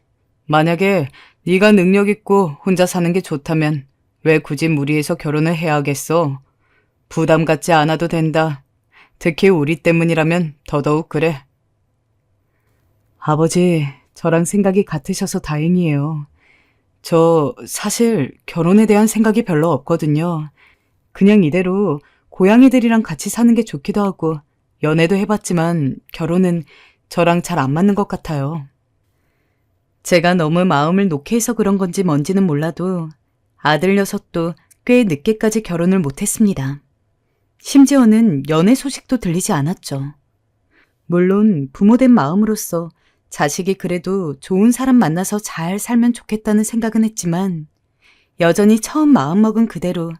만약에 네가 능력 있고 혼자 사는 게 좋다면 왜 굳이 무리해서 결혼을 해야 하겠어? 부담 갖지 않아도 된다. 특히 우리 때문이라면 더더욱 그래. 아버지, 저랑 생각이 같으셔서 다행이에요. 저 사실 결혼에 대한 생각이 별로 없거든요. 그냥 이대로 고양이들이랑 같이 사는 게 좋기도 하고 연애도 해봤지만 결혼은 저랑 잘 안 맞는 것 같아요. 제가 너무 마음을 놓게 해서 그런 건지 뭔지는 몰라도 아들 녀석도 꽤 늦게까지 결혼을 못했습니다. 심지어는 연애 소식도 들리지 않았죠. 물론 부모된 마음으로서 자식이 그래도 좋은 사람 만나서 잘 살면 좋겠다는 생각은 했지만 여전히 처음 마음먹은 그대로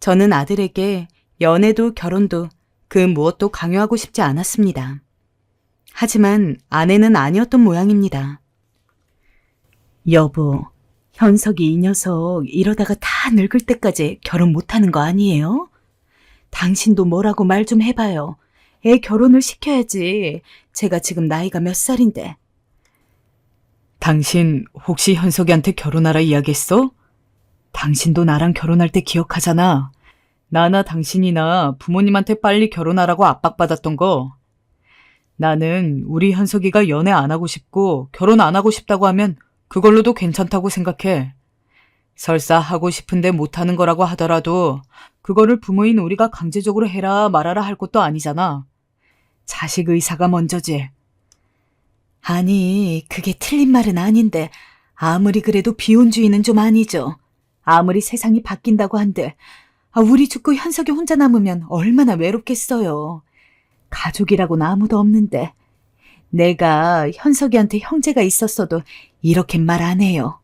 저는 아들에게 연애도 결혼도 그 무엇도 강요하고 싶지 않았습니다. 하지만 아내는 아니었던 모양입니다. 여보, 현석이 이 녀석 이러다가 다 늙을 때까지 결혼 못하는 거 아니에요? 당신도 뭐라고 말 좀 해봐요. 애 결혼을 시켜야지. 제가 지금 나이가 몇 살인데. 당신 혹시 현석이한테 결혼하라 이야기했어? 당신도 나랑 결혼할 때 기억하잖아. 나나 당신이나 부모님한테 빨리 결혼하라고 압박받았던 거. 나는 우리 현석이가 연애 안 하고 싶고 결혼 안 하고 싶다고 하면 그걸로도 괜찮다고 생각해. 설사 하고 싶은데 못하는 거라고 하더라도 그거를 부모인 우리가 강제적으로 해라 말아라 할 것도 아니잖아. 자식 의사가 먼저지. 아니, 그게 틀린 말은 아닌데 아무리 그래도 비혼주의는 좀 아니죠. 아무리 세상이 바뀐다고 한들 우리 죽고 현석이 혼자 남으면 얼마나 외롭겠어요. 가족이라고는 아무도 없는데 내가 현석이한테 형제가 있었어도 이렇게 말 안 해요.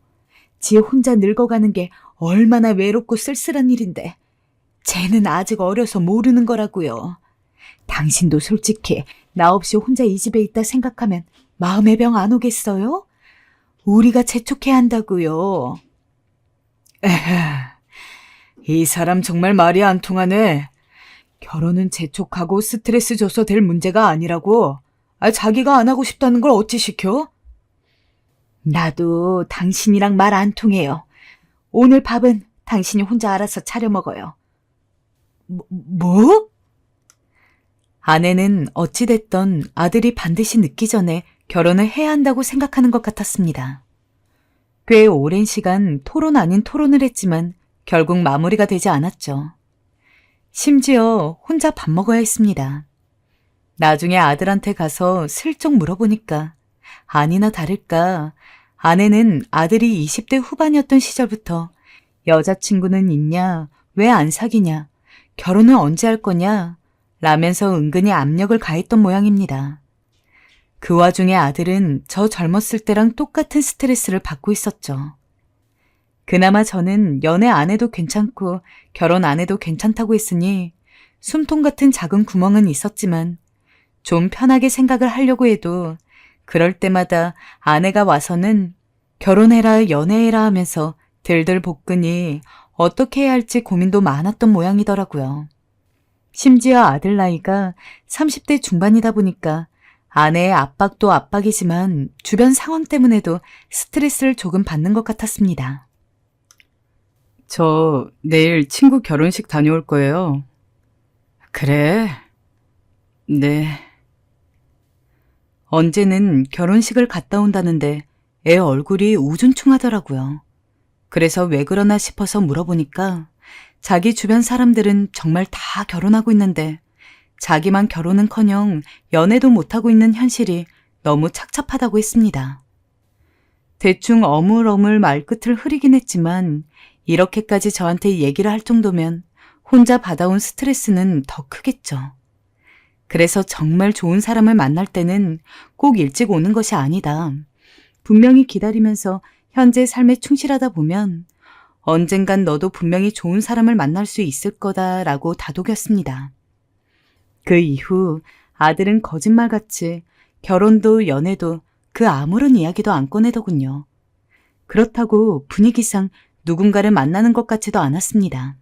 지 혼자 늙어가는 게 얼마나 외롭고 쓸쓸한 일인데 쟤는 아직 어려서 모르는 거라고요. 당신도 솔직히 나 없이 혼자 이 집에 있다 생각하면 마음의 병 안 오겠어요? 우리가 재촉해야 한다고요. 에헤, 이 사람 정말 말이 안 통하네. 결혼은 재촉하고 스트레스 줘서 될 문제가 아니라고. 자기가 안 하고 싶다는 걸 어찌 시켜? 나도 당신이랑 말 안 통해요. 오늘 밥은 당신이 혼자 알아서 차려 먹어요. 뭐? 아내는 어찌됐던 아들이 반드시 늦기 전에 결혼을 해야 한다고 생각하는 것 같았습니다. 꽤 오랜 시간 토론 아닌 토론을 했지만 결국 마무리가 되지 않았죠. 심지어 혼자 밥 먹어야 했습니다. 나중에 아들한테 가서 슬쩍 물어보니까 아니나 다를까 아내는 아들이 20대 후반이었던 시절부터 여자친구는 있냐, 왜 안 사귀냐, 결혼은 언제 할 거냐 라면서 은근히 압력을 가했던 모양입니다. 그 와중에 아들은 저 젊었을 때랑 똑같은 스트레스를 받고 있었죠. 그나마 저는 연애 안 해도 괜찮고 결혼 안 해도 괜찮다고 했으니 숨통 같은 작은 구멍은 있었지만 좀 편하게 생각을 하려고 해도 그럴 때마다 아내가 와서는 결혼해라 연애해라 하면서 들들 볶으니 어떻게 해야 할지 고민도 많았던 모양이더라고요. 심지어 아들 나이가 30대 중반이다 보니까 아내의 압박도 압박이지만 주변 상황 때문에도 스트레스를 조금 받는 것 같았습니다. 저 내일 친구 결혼식 다녀올 거예요. 그래? 네. 언제는 결혼식을 갔다 온다는데 애 얼굴이 우중충하더라고요. 그래서 왜 그러나 싶어서 물어보니까 자기 주변 사람들은 정말 다 결혼하고 있는데 자기만 결혼은커녕 연애도 못하고 있는 현실이 너무 착잡하다고 했습니다. 대충 어물어물 말끝을 흐리긴 했지만 이렇게까지 저한테 얘기를 할 정도면 혼자 받아온 스트레스는 더 크겠죠. 그래서 정말 좋은 사람을 만날 때는 꼭 일찍 오는 것이 아니다. 분명히 기다리면서 현재 삶에 충실하다 보면 언젠간 너도 분명히 좋은 사람을 만날 수 있을 거다라고 다독였습니다. 그 이후 아들은 거짓말같이 결혼도 연애도 그 아무런 이야기도 안 꺼내더군요. 그렇다고 분위기상 누군가를 만나는 것 같지도 않았습니다.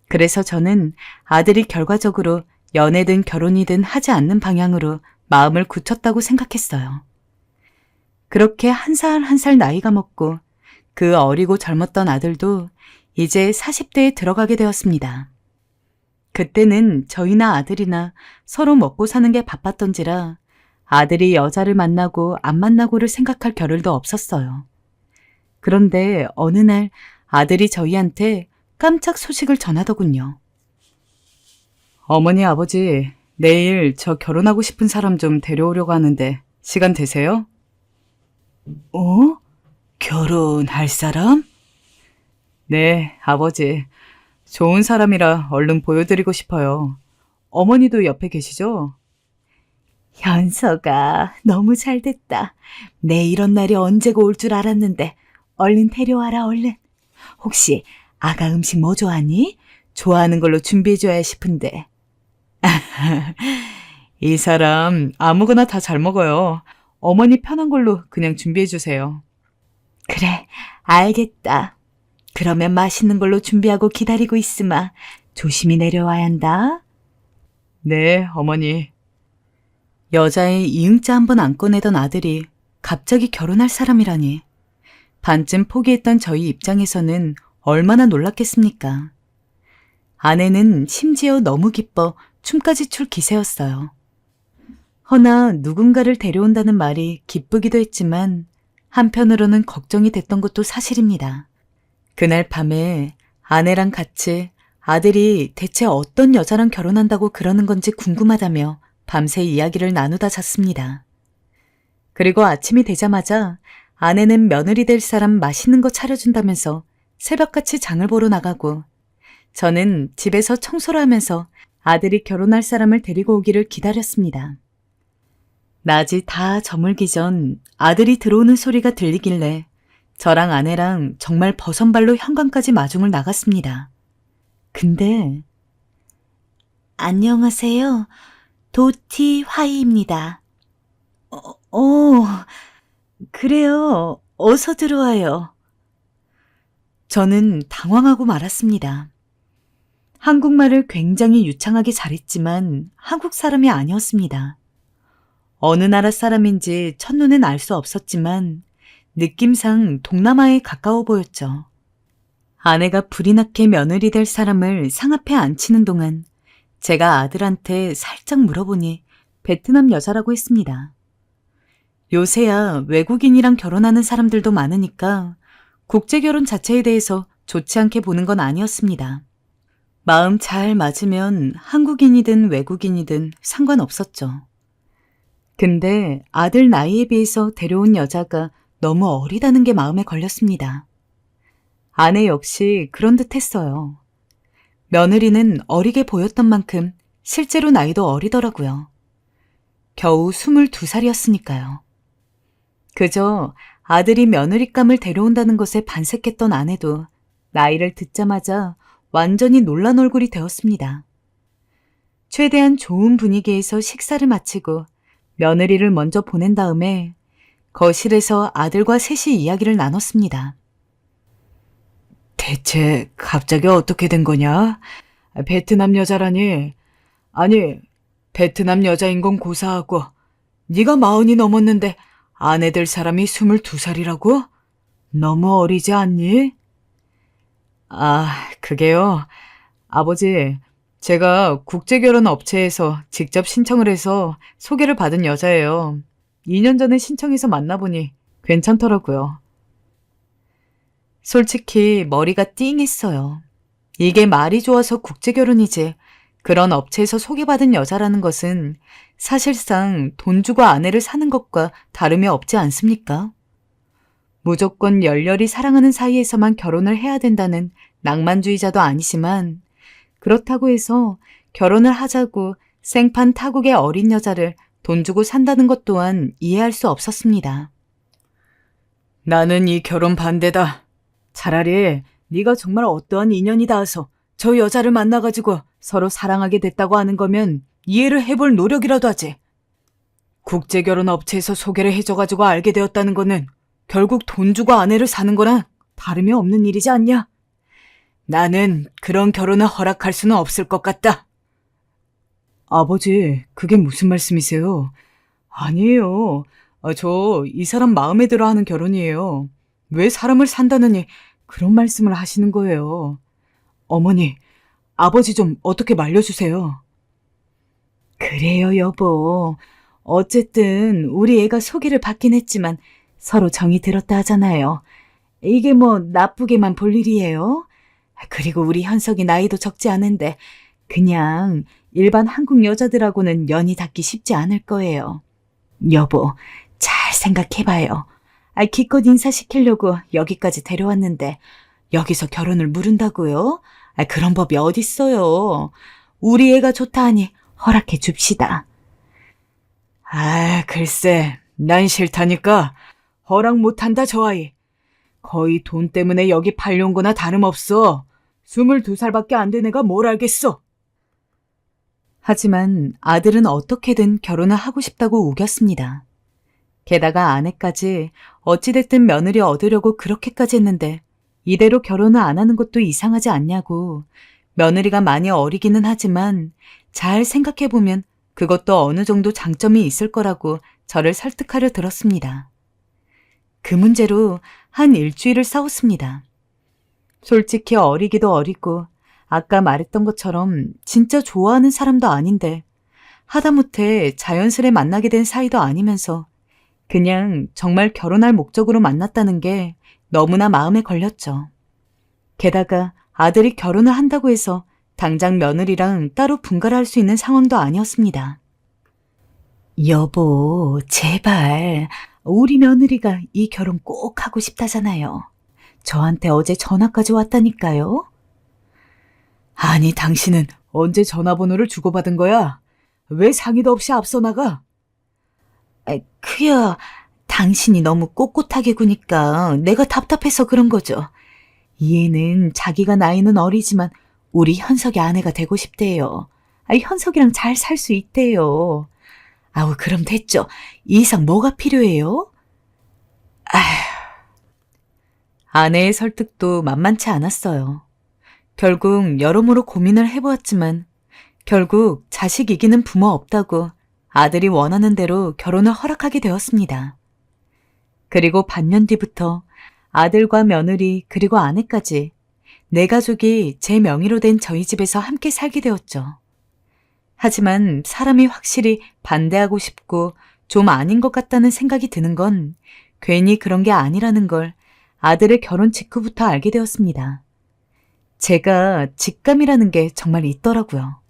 그래서 저는 아들이 결과적으로 연애든 결혼이든 하지 않는 방향으로 마음을 굳혔다고 생각했어요. 그렇게 한 살 한 살 나이가 먹고 그 어리고 젊었던 아들도 이제 40대에 들어가게 되었습니다. 그때는 저희나 아들이나 서로 먹고 사는 게 바빴던지라 아들이 여자를 만나고 안 만나고를 생각할 겨를도 없었어요. 그런데 어느 날 아들이 저희한테 깜짝 소식을 전하더군요. 어머니, 아버지, 내일 저 결혼하고 싶은 사람 좀 데려오려고 하는데 시간 되세요? 어? 결혼할 사람? 네, 아버지. 좋은 사람이라 얼른 보여드리고 싶어요. 어머니도 옆에 계시죠? 현서가 너무 잘 됐다. 내 이런 날이 언제고 올 줄 알았는데 얼른 데려와라 얼른. 혹시 아가 음식 뭐 좋아하니? 좋아하는 걸로 준비해줘야 싶은데. 이 사람 아무거나 다 잘 먹어요. 어머니 편한 걸로 그냥 준비해주세요. 그래, 알겠다. 그러면 맛있는 걸로 준비하고 기다리고 있으마. 조심히 내려와야 한다. 네, 어머니. 여자의 이응자 한 번 안 꺼내던 아들이 갑자기 결혼할 사람이라니. 반쯤 포기했던 저희 입장에서는 얼마나 놀랐겠습니까? 아내는 심지어 너무 기뻐 춤까지 출 기세였어요. 허나 누군가를 데려온다는 말이 기쁘기도 했지만 한편으로는 걱정이 됐던 것도 사실입니다. 그날 밤에 아내랑 같이 아들이 대체 어떤 여자랑 결혼한다고 그러는 건지 궁금하다며 밤새 이야기를 나누다 잤습니다. 그리고 아침이 되자마자 아내는 며느리 될 사람 맛있는 거 차려준다면서 새벽같이 장을 보러 나가고 저는 집에서 청소를 하면서 아들이 결혼할 사람을 데리고 오기를 기다렸습니다. 낮이 다 저물기 전 아들이 들어오는 소리가 들리길래 저랑 아내랑 정말 버선발로 현관까지 마중을 나갔습니다. 근데 안녕하세요. 도티 화이입니다. 그래요. 어서 들어와요. 저는 당황하고 말았습니다. 한국말을 굉장히 유창하게 잘했지만 한국 사람이 아니었습니다. 어느 나라 사람인지 첫눈엔 알 수 없었지만 느낌상 동남아에 가까워 보였죠. 아내가 불이 나게 며느리 될 사람을 상앞에 앉히는 동안 제가 아들한테 살짝 물어보니 베트남 여자라고 했습니다. 요새야 외국인이랑 결혼하는 사람들도 많으니까 국제결혼 자체에 대해서 좋지 않게 보는 건 아니었습니다. 마음 잘 맞으면 한국인이든 외국인이든 상관없었죠. 근데 아들 나이에 비해서 데려온 여자가 너무 어리다는 게 마음에 걸렸습니다. 아내 역시 그런 듯 했어요. 며느리는 어리게 보였던 만큼 실제로 나이도 어리더라고요. 겨우 22살이었으니까요. 그저 아들이 며느리감을 데려온다는 것에 반색했던 아내도 나이를 듣자마자 완전히 놀란 얼굴이 되었습니다. 최대한 좋은 분위기에서 식사를 마치고 며느리를 먼저 보낸 다음에 거실에서 아들과 셋이 이야기를 나눴습니다. 대체 갑자기 어떻게 된 거냐? 베트남 여자라니 아니, 베트남 여자인 건 고사하고 네가 40이 넘었는데 아내 될 사람이 22살이라고? 너무 어리지 않니? 아, 그게요. 아버지, 제가 국제결혼 업체에서 직접 신청을 해서 소개를 받은 여자예요. 2년 전에 신청해서 만나보니 괜찮더라고요. 솔직히 머리가 띵했어요. 이게 말이 좋아서 국제결혼이지. 그런 업체에서 소개받은 여자라는 것은 사실상 돈 주고 아내를 사는 것과 다름이 없지 않습니까? 무조건 열렬히 사랑하는 사이에서만 결혼을 해야 된다는 낭만주의자도 아니지만 그렇다고 해서 결혼을 하자고 생판 타국의 어린 여자를 돈 주고 산다는 것 또한 이해할 수 없었습니다. 나는 이 결혼 반대다. 차라리 네가 정말 어떠한 인연이 닿아서 저 여자를 만나가지고 서로 사랑하게 됐다고 하는 거면 이해를 해볼 노력이라도 하지. 국제결혼 업체에서 소개를 해줘가지고 알게 되었다는 거는 결국 돈 주고 아내를 사는 거랑 다름이 없는 일이지 않냐? 나는 그런 결혼을 허락할 수는 없을 것 같다. 아버지, 그게 무슨 말씀이세요? 아니에요. 저 이 사람 마음에 들어 하는 결혼이에요. 왜 사람을 산다느니 그런 말씀을 하시는 거예요. 어머니, 아버지 좀 어떻게 말려주세요. 그래요, 여보. 어쨌든 우리 애가 소개를 받긴 했지만 서로 정이 들었다 하잖아요. 이게 뭐 나쁘게만 볼 일이에요? 그리고 우리 현석이 나이도 적지 않은데 그냥 일반 한국 여자들하고는 연이 닿기 쉽지 않을 거예요. 여보, 잘 생각해봐요. 기껏 인사시키려고 여기까지 데려왔는데 여기서 결혼을 무른다고요? 그런 법이 어딨어요. 우리 애가 좋다 하니 허락해 줍시다. 글쎄, 난 싫다니까. 허락 못한다, 저 아이. 거의 돈 때문에 여기 팔려온 거나 다름없어. 22살밖에 안 된 애가 뭘 알겠어. 하지만 아들은 어떻게든 결혼을 하고 싶다고 우겼습니다. 게다가 아내까지 어찌됐든 며느리 얻으려고 그렇게까지 했는데 이대로 결혼을 안 하는 것도 이상하지 않냐고. 며느리가 많이 어리기는 하지만 잘 생각해보면 그것도 어느 정도 장점이 있을 거라고 저를 설득하려 들었습니다. 그 문제로 한 일주일을 싸웠습니다. 솔직히 어리기도 어리고 아까 말했던 것처럼 진짜 좋아하는 사람도 아닌데 하다못해 자연스레 만나게 된 사이도 아니면서 그냥 정말 결혼할 목적으로 만났다는 게 너무나 마음에 걸렸죠. 게다가 아들이 결혼을 한다고 해서 당장 며느리랑 따로 분가를 할 수 있는 상황도 아니었습니다. 여보, 제발. 우리 며느리가 이 결혼 꼭 하고 싶다잖아요. 저한테 어제 전화까지 왔다니까요. 아니, 당신은 언제 전화번호를 주고받은 거야? 왜 상의도 없이 앞서 나가? 그야, 당신이 너무 꼿꼿하게 구니까 내가 답답해서 그런 거죠. 얘는 자기가 나이는 어리지만 우리 현석의 아내가 되고 싶대요. 현석이랑 잘 살 수 있대요. 그럼 됐죠. 이 이상 뭐가 필요해요? 아내의 설득도 만만치 않았어요. 결국 여러모로 고민을 해보았지만 결국 자식 이기는 부모 없다고 아들이 원하는 대로 결혼을 허락하게 되었습니다. 그리고 반년 뒤부터 아들과 며느리 그리고 아내까지 네 가족이 제 명의로 된 저희 집에서 함께 살게 되었죠. 하지만 사람이 확실히 반대하고 싶고 좀 아닌 것 같다는 생각이 드는 건 괜히 그런 게 아니라는 걸 아들의 결혼 직후부터 알게 되었습니다. 제가 직감이라는 게 정말 있더라고요.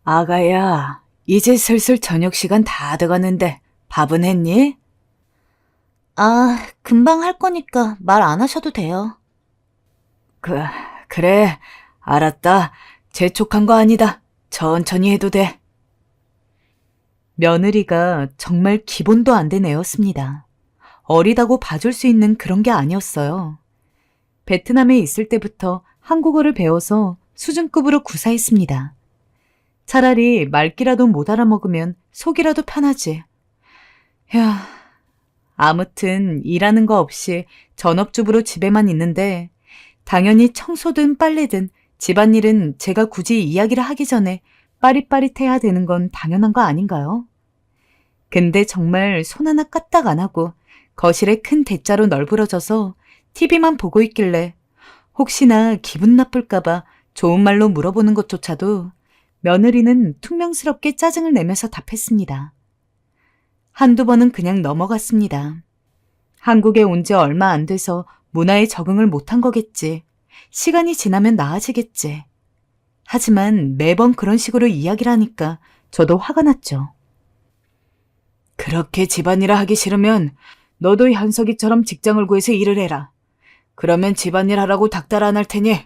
아가야, 이제 슬슬 저녁 시간 다 돼가는데 밥은 했니? 금방 할 거니까 말 안 하셔도 돼요. 그래. 알았다. 재촉한 거 아니다. 천천히 해도 돼. 며느리가 정말 기본도 안 된 애였습니다. 어리다고 봐줄 수 있는 그런 게 아니었어요. 베트남에 있을 때부터 한국어를 배워서 수준급으로 구사했습니다. 차라리 말귀라도 못 알아먹으면 속이라도 편하지. 아무튼 일하는 거 없이 전업주부로 집에만 있는데 당연히 청소든 빨래든 집안일은 제가 굳이 이야기를 하기 전에 빠릿빠릿해야 되는 건 당연한 거 아닌가요? 근데 정말 손 하나 까딱 안 하고 거실에 큰 대자로 널브러져서 TV만 보고 있길래 혹시나 기분 나쁠까봐 좋은 말로 물어보는 것조차도 며느리는 퉁명스럽게 짜증을 내면서 답했습니다. 한두 번은 그냥 넘어갔습니다. 한국에 온 지 얼마 안 돼서 문화에 적응을 못한 거겠지. 시간이 지나면 나아지겠지. 하지만 매번 그런 식으로 이야기를 하니까 저도 화가 났죠. 그렇게 집안일을 하기 싫으면 너도 현석이처럼 직장을 구해서 일을 해라. 그러면 집안일 하라고 닥달 안 할 테니.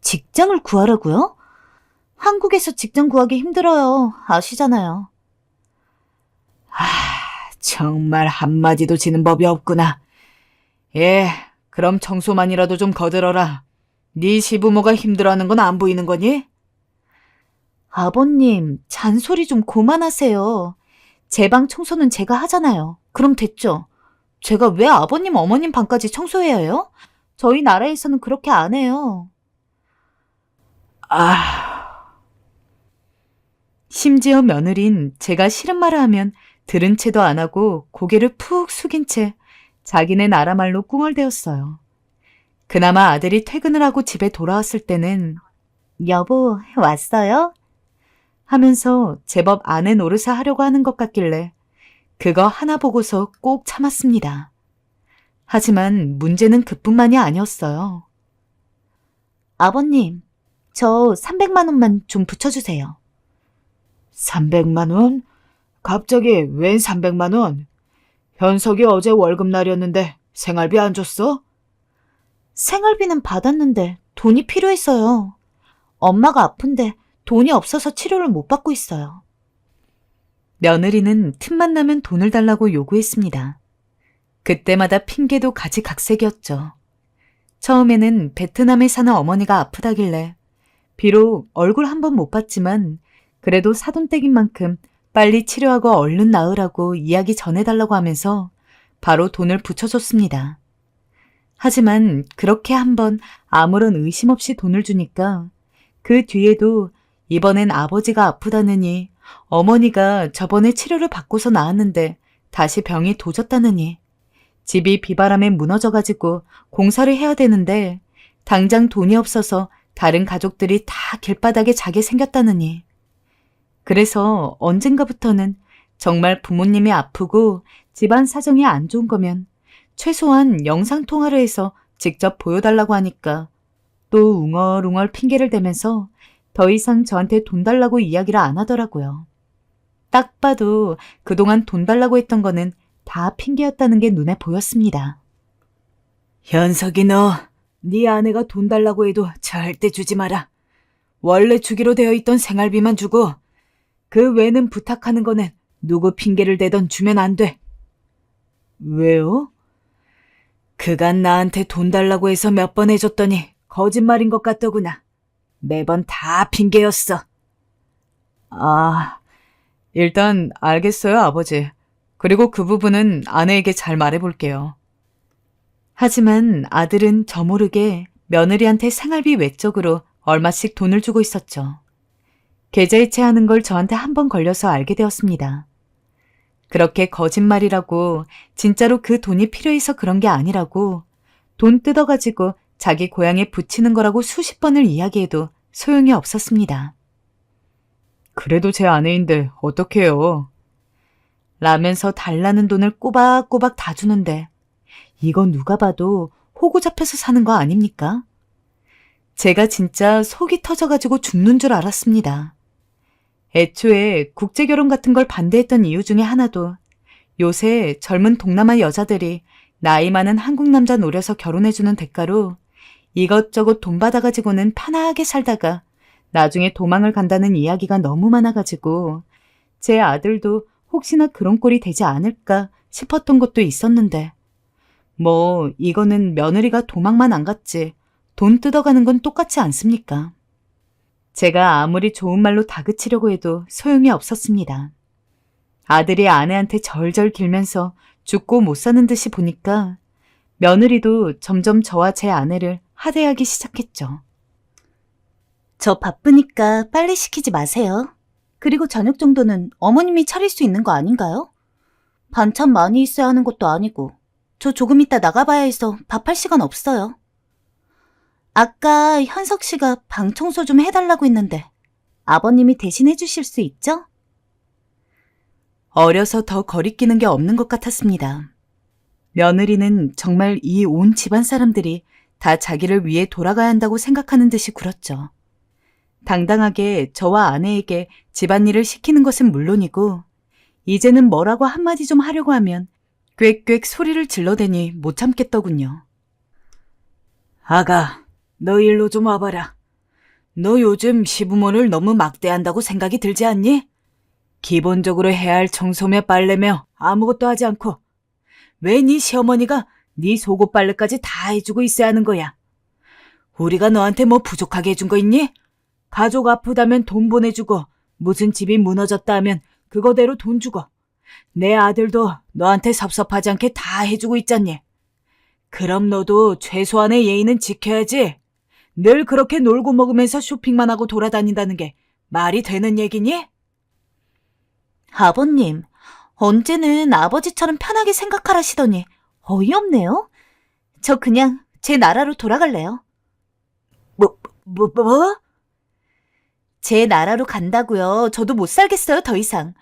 직장을 구하라고요? 한국에서 직장 구하기 힘들어요. 아시잖아요. 정말 한마디도 지는 법이 없구나. 예, 그럼 청소만이라도 좀 거들어라. 네 시부모가 힘들어하는 건 안 보이는 거니? 아버님, 잔소리 좀 그만하세요. 제 방 청소는 제가 하잖아요. 그럼 됐죠? 제가 왜 아버님, 어머님 방까지 청소해야 해요? 저희 나라에서는 그렇게 안 해요. 심지어 며느린 제가 싫은 말을 하면 들은 채도 안 하고 고개를 푹 숙인 채 자기네 나라 말로 꿍얼대었어요. 그나마 아들이 퇴근을 하고 집에 돌아왔을 때는 여보, 왔어요? 하면서 제법 아내 노릇을 하려고 하는 것 같길래 그거 하나 보고서 꼭 참았습니다. 하지만 문제는 그뿐만이 아니었어요. 아버님, 저 300만 원만 좀 붙여주세요. 300만 원? 갑자기 웬 300만 원? 현석이 어제 월급날이었는데 생활비 안 줬어? 생활비는 받았는데 돈이 필요했어요. 엄마가 아픈데 돈이 없어서 치료를 못 받고 있어요. 며느리는 틈만 나면 돈을 달라고 요구했습니다. 그때마다 핑계도 가지각색이었죠. 처음에는 베트남에 사는 어머니가 아프다길래 비록 얼굴 한 번 못 봤지만 그래도 사돈댁인 만큼 빨리 치료하고 얼른 나으라고 이야기 전해달라고 하면서 바로 돈을 붙여줬습니다. 하지만 그렇게 한번 아무런 의심 없이 돈을 주니까 그 뒤에도 이번엔 아버지가 아프다느니 어머니가 저번에 치료를 받고서 나았는데 다시 병이 도졌다느니 집이 비바람에 무너져가지고 공사를 해야 되는데 당장 돈이 없어서 다른 가족들이 다 길바닥에 자게 생겼다느니 그래서 언젠가부터는 정말 부모님이 아프고 집안 사정이 안 좋은 거면 최소한 영상통화를 해서 직접 보여달라고 하니까 또 웅얼웅얼 핑계를 대면서 더 이상 저한테 돈 달라고 이야기를 안 하더라고요. 딱 봐도 그동안 돈 달라고 했던 거는 다 핑계였다는 게 눈에 보였습니다. 현석이 너, 네 아내가 돈 달라고 해도 절대 주지 마라. 원래 주기로 되어 있던 생활비만 주고 그 외는 부탁하는 거는 누구 핑계를 대던 주면 안 돼. 왜요? 그간 나한테 돈 달라고 해서 몇 번 해줬더니 거짓말인 것 같더구나. 매번 다 핑계였어. 일단 알겠어요, 아버지. 그리고 그 부분은 아내에게 잘 말해볼게요. 하지만 아들은 저 모르게 며느리한테 생활비 외적으로 얼마씩 돈을 주고 있었죠. 계좌이체하는 걸 저한테 한 번 걸려서 알게 되었습니다. 그렇게 거짓말이라고 진짜로 그 돈이 필요해서 그런 게 아니라고 돈 뜯어가지고 자기 고향에 붙이는 거라고 수십 번을 이야기해도 소용이 없었습니다. 그래도 제 아내인데 어떡해요. 라면서 달라는 돈을 꼬박꼬박 다 주는데 이건 누가 봐도 호구 잡혀서 사는 거 아닙니까? 제가 진짜 속이 터져가지고 죽는 줄 알았습니다. 애초에 국제결혼 같은 걸 반대했던 이유 중에 하나도 요새 젊은 동남아 여자들이 나이 많은 한국 남자 노려서 결혼해주는 대가로 이것저것 돈 받아가지고는 편하게 살다가 나중에 도망을 간다는 이야기가 너무 많아가지고 제 아들도 혹시나 그런 꼴이 되지 않을까 싶었던 것도 있었는데 뭐 이거는 며느리가 도망만 안 갔지 돈 뜯어가는 건 똑같지 않습니까? 제가 아무리 좋은 말로 다그치려고 해도 소용이 없었습니다. 아들이 아내한테 절절 길면서 죽고 못 사는 듯이 보니까 며느리도 점점 저와 제 아내를 하대하기 시작했죠. 저 바쁘니까 빨리 시키지 마세요. 그리고 저녁 정도는 어머님이 차릴 수 있는 거 아닌가요? 반찬 많이 있어야 하는 것도 아니고 저 조금 이따 나가봐야 해서 밥할 시간 없어요. 아까 현석 씨가 방 청소 좀 해달라고 했는데 아버님이 대신 해주실 수 있죠? 어려서 더 거리끼는 게 없는 것 같았습니다. 며느리는 정말 이 온 집안 사람들이 다 자기를 위해 돌아가야 한다고 생각하는 듯이 굴었죠. 당당하게 저와 아내에게 집안일을 시키는 것은 물론이고 이제는 뭐라고 한마디 좀 하려고 하면 꽥꽥 소리를 질러대니 못 참겠더군요. 아가, 너 일로 좀 와봐라. 너 요즘 시부모를 너무 막대한다고 생각이 들지 않니? 기본적으로 해야 할 청소며 빨래며 아무것도 하지 않고 왜 네 시어머니가 네 속옷 빨래까지 다 해주고 있어야 하는 거야? 우리가 너한테 뭐 부족하게 해준 거 있니? 가족 아프다면 돈 보내주고 무슨 집이 무너졌다 하면 그거대로 돈 주고 내 아들도 너한테 섭섭하지 않게 다 해주고 있잖니. 그럼 너도 최소한의 예의는 지켜야지. 늘 그렇게 놀고 먹으면서 쇼핑만 하고 돌아다닌다는 게 말이 되는 얘기니? 아버님, 언제는 아버지처럼 편하게 생각하라시더니 어이없네요. 저 그냥 제 나라로 돌아갈래요. 뭐? 제 나라로 간다고요. 저도 못 살겠어요, 더 이상.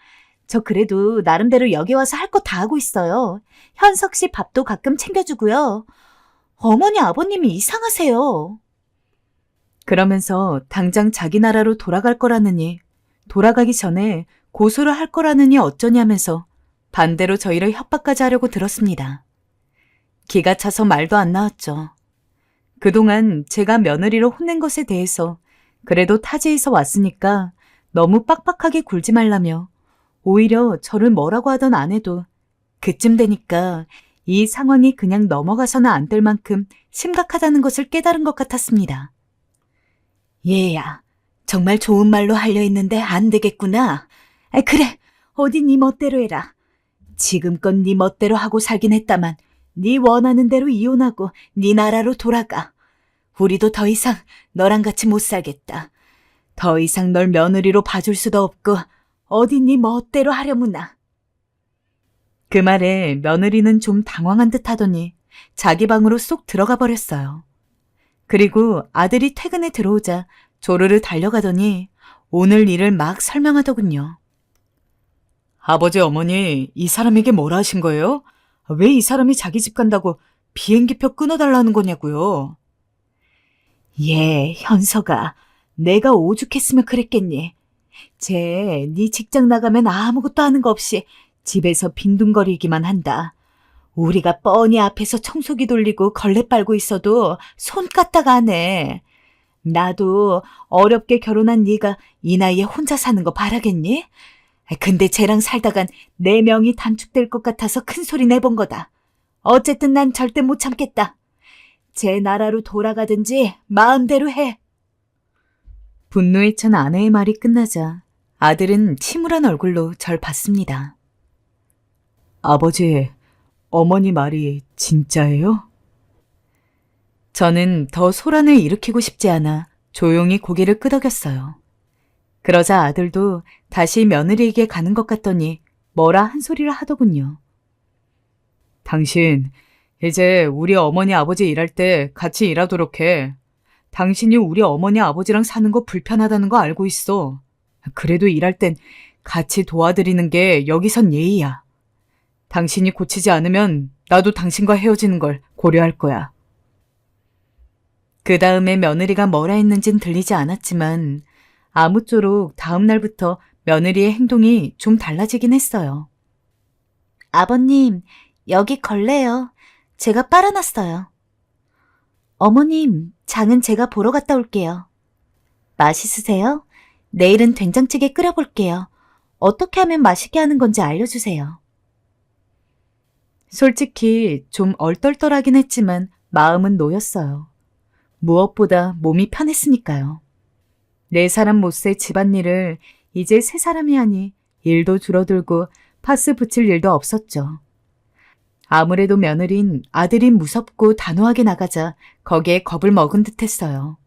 저 그래도 나름대로 여기 와서 할 거 다 하고 있어요. 현석 씨 밥도 가끔 챙겨주고요. 어머니, 아버님이 이상하세요. 그러면서 당장 자기 나라로 돌아갈 거라느니 돌아가기 전에 고소를 할 거라느니 어쩌냐면서 반대로 저희를 협박까지 하려고 들었습니다. 기가 차서 말도 안 나왔죠. 그동안 제가 며느리로 혼낸 것에 대해서 그래도 타지에서 왔으니까 너무 빡빡하게 굴지 말라며 오히려 저를 뭐라고 하던 아내도 그쯤 되니까 이 상황이 그냥 넘어가서는 안 될 만큼 심각하다는 것을 깨달은 것 같았습니다. 얘야, 정말 좋은 말로 하려 했는데 안 되겠구나. 그래, 어디 네 멋대로 해라. 지금껏 네 멋대로 하고 살긴 했다만 네 원하는 대로 이혼하고 네 나라로 돌아가. 우리도 더 이상 너랑 같이 못 살겠다. 더 이상 널 며느리로 봐줄 수도 없고 어디 네 멋대로 하려무나. 그 말에 며느리는 좀 당황한 듯 하더니 자기 방으로 쏙 들어가 버렸어요. 그리고 아들이 퇴근에 들어오자 조르르 달려가더니 오늘 일을 막 설명하더군요. 아버지, 어머니, 이 사람에게 뭐라 하신 거예요? 왜 이 사람이 자기 집 간다고 비행기표 끊어달라는 거냐고요? 예, 현서가 내가 오죽했으면 그랬겠니. 쟤 네 직장 나가면 아무것도 하는 거 없이 집에서 빈둥거리기만 한다. 우리가 뻔히 앞에서 청소기 돌리고 걸레 빨고 있어도 손 까딱 안 해. 나도 어렵게 결혼한 네가 이 나이에 혼자 사는 거 바라겠니? 근데 쟤랑 살다간 내 명이 단축될 것 같아서 큰 소리 내본 거다. 어쨌든 난 절대 못 참겠다. 제 나라로 돌아가든지 마음대로 해. 분노에 찬 아내의 말이 끝나자 아들은 침울한 얼굴로 절 봤습니다. 아버지, 어머니 말이 진짜예요? 저는 더 소란을 일으키고 싶지 않아 조용히 고개를 끄덕였어요. 그러자 아들도 다시 며느리에게 가는 것 같더니 뭐라 한 소리를 하더군요. 당신, 이제 우리 어머니 아버지 일할 때 같이 일하도록 해. 당신이 우리 어머니 아버지랑 사는 거 불편하다는 거 알고 있어. 그래도 일할 땐 같이 도와드리는 게 여기선 예의야. 당신이 고치지 않으면 나도 당신과 헤어지는 걸 고려할 거야. 그 다음에 며느리가 뭐라 했는진 들리지 않았지만 아무쪼록 다음 날부터 며느리의 행동이 좀 달라지긴 했어요. 아버님, 여기 걸레요. 제가 빨아놨어요. 어머님, 장은 제가 보러 갔다 올게요. 맛있으세요? 내일은 된장찌개 끓여볼게요. 어떻게 하면 맛있게 하는 건지 알려주세요. 솔직히 좀 얼떨떨하긴 했지만 마음은 놓였어요. 무엇보다 몸이 편했으니까요. 네 사람 못새 집안일을 이제 세 사람이 하니 일도 줄어들고 파스 붙일 일도 없었죠. 아무래도 며느린 아들이 무섭고 단호하게 나가자 거기에 겁을 먹은 듯 했어요.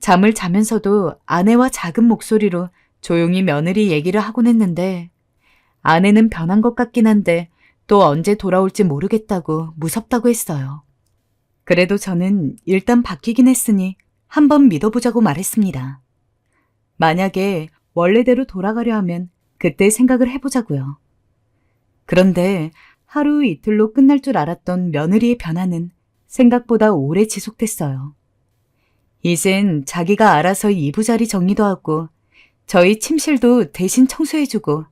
잠을 자면서도 아내와 작은 목소리로 조용히 며느리 얘기를 하곤 했는데 아내는 변한 것 같긴 한데 또 언제 돌아올지 모르겠다고 무섭다고 했어요. 그래도 저는 일단 바뀌긴 했으니 한번 믿어보자고 말했습니다. 만약에 원래대로 돌아가려 하면 그때 생각을 해보자고요. 그런데 하루 이틀로 끝날 줄 알았던 며느리의 변화는 생각보다 오래 지속됐어요. 이젠 자기가 알아서 이부자리 정리도 하고 저희 침실도 대신 청소해주고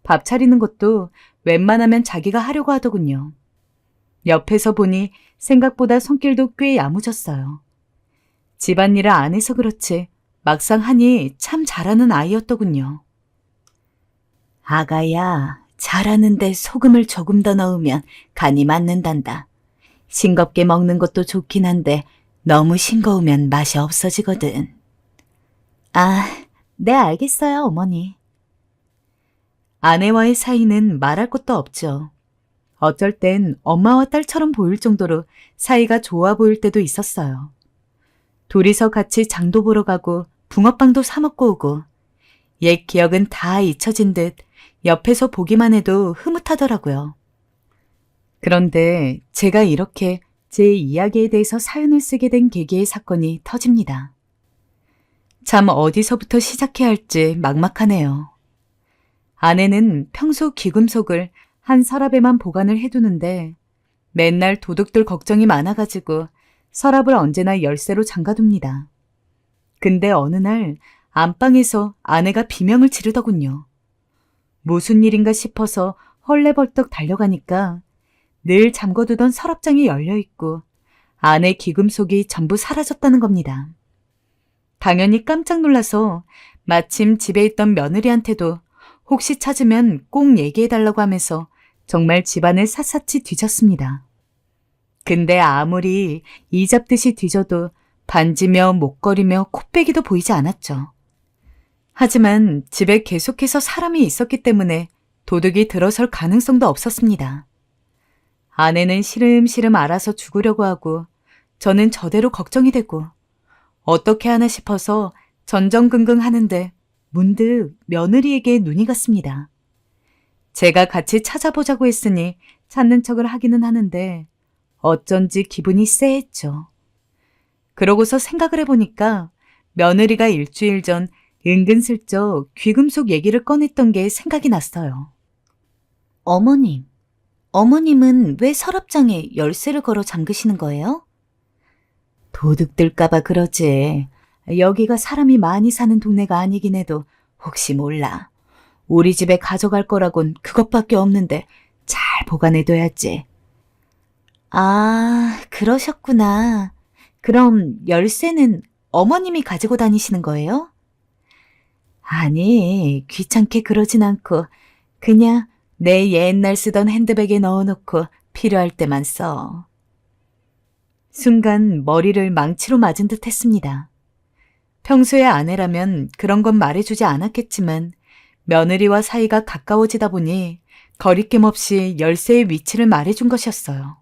밥 차리는 것도 웬만하면 자기가 하려고 하더군요. 옆에서 보니 생각보다 손길도 꽤 야무졌어요. 집안일을 안 해서 그렇지 막상 하니 참 잘하는 아이였더군요. 아가야, 잘하는데 소금을 조금 더 넣으면 간이 맞는단다. 싱겁게 먹는 것도 좋긴 한데 너무 싱거우면 맛이 없어지거든. 아, 네, 알겠어요, 어머니. 아내와의 사이는 말할 것도 없죠. 어쩔 땐 엄마와 딸처럼 보일 정도로 사이가 좋아 보일 때도 있었어요. 둘이서 같이 장도 보러 가고 붕어빵도 사 먹고 오고 옛 기억은 다 잊혀진 듯 옆에서 보기만 해도 흐뭇하더라고요. 그런데 제가 이렇게 제 이야기에 대해서 사연을 쓰게 된 계기의 사건이 터집니다. 참 어디서부터 시작해야 할지 막막하네요. 아내는 평소 귀금속을 한 서랍에만 보관을 해두는데 맨날 도둑들 걱정이 많아가지고 서랍을 언제나 열쇠로 잠가둡니다. 근데 어느 날 안방에서 아내가 비명을 지르더군요. 무슨 일인가 싶어서 헐레벌떡 달려가니까 늘 잠궈두던 서랍장이 열려있고 안에 귀금속이 전부 사라졌다는 겁니다. 당연히 깜짝 놀라서 마침 집에 있던 며느리한테도 혹시 찾으면 꼭 얘기해달라고 하면서 정말 집안을 샅샅이 뒤졌습니다. 근데 아무리 이잡듯이 뒤져도 반지며 목걸이며 콧배기도 보이지 않았죠. 하지만 집에 계속해서 사람이 있었기 때문에 도둑이 들어설 가능성도 없었습니다. 아내는 시름시름 알아서 죽으려고 하고 저는 저대로 걱정이 되고 어떻게 하나 싶어서 전전긍긍 하는데 문득 며느리에게 눈이 갔습니다. 제가 같이 찾아보자고 했으니 찾는 척을 하기는 하는데 어쩐지 기분이 쎄했죠. 그러고서 생각을 해보니까 며느리가 일주일 전 은근슬쩍 귀금속 얘기를 꺼냈던 게 생각이 났어요. 어머님은 왜 서랍장에 열쇠를 걸어 잠그시는 거예요? 도둑들까봐 그러지. 여기가 사람이 많이 사는 동네가 아니긴 해도 혹시 몰라. 우리 집에 가져갈 거라곤 그것밖에 없는데 잘 보관해둬야지. 아, 그러셨구나. 그럼 열쇠는 어머님이 가지고 다니시는 거예요? 아니, 귀찮게 그러진 않고 그냥 내 옛날 쓰던 핸드백에 넣어놓고 필요할 때만 써. 순간 머리를 망치로 맞은 듯 했습니다. 평소에 아내라면 그런 건 말해주지 않았겠지만 며느리와 사이가 가까워지다 보니 거리낌 없이 열쇠의 위치를 말해준 것이었어요.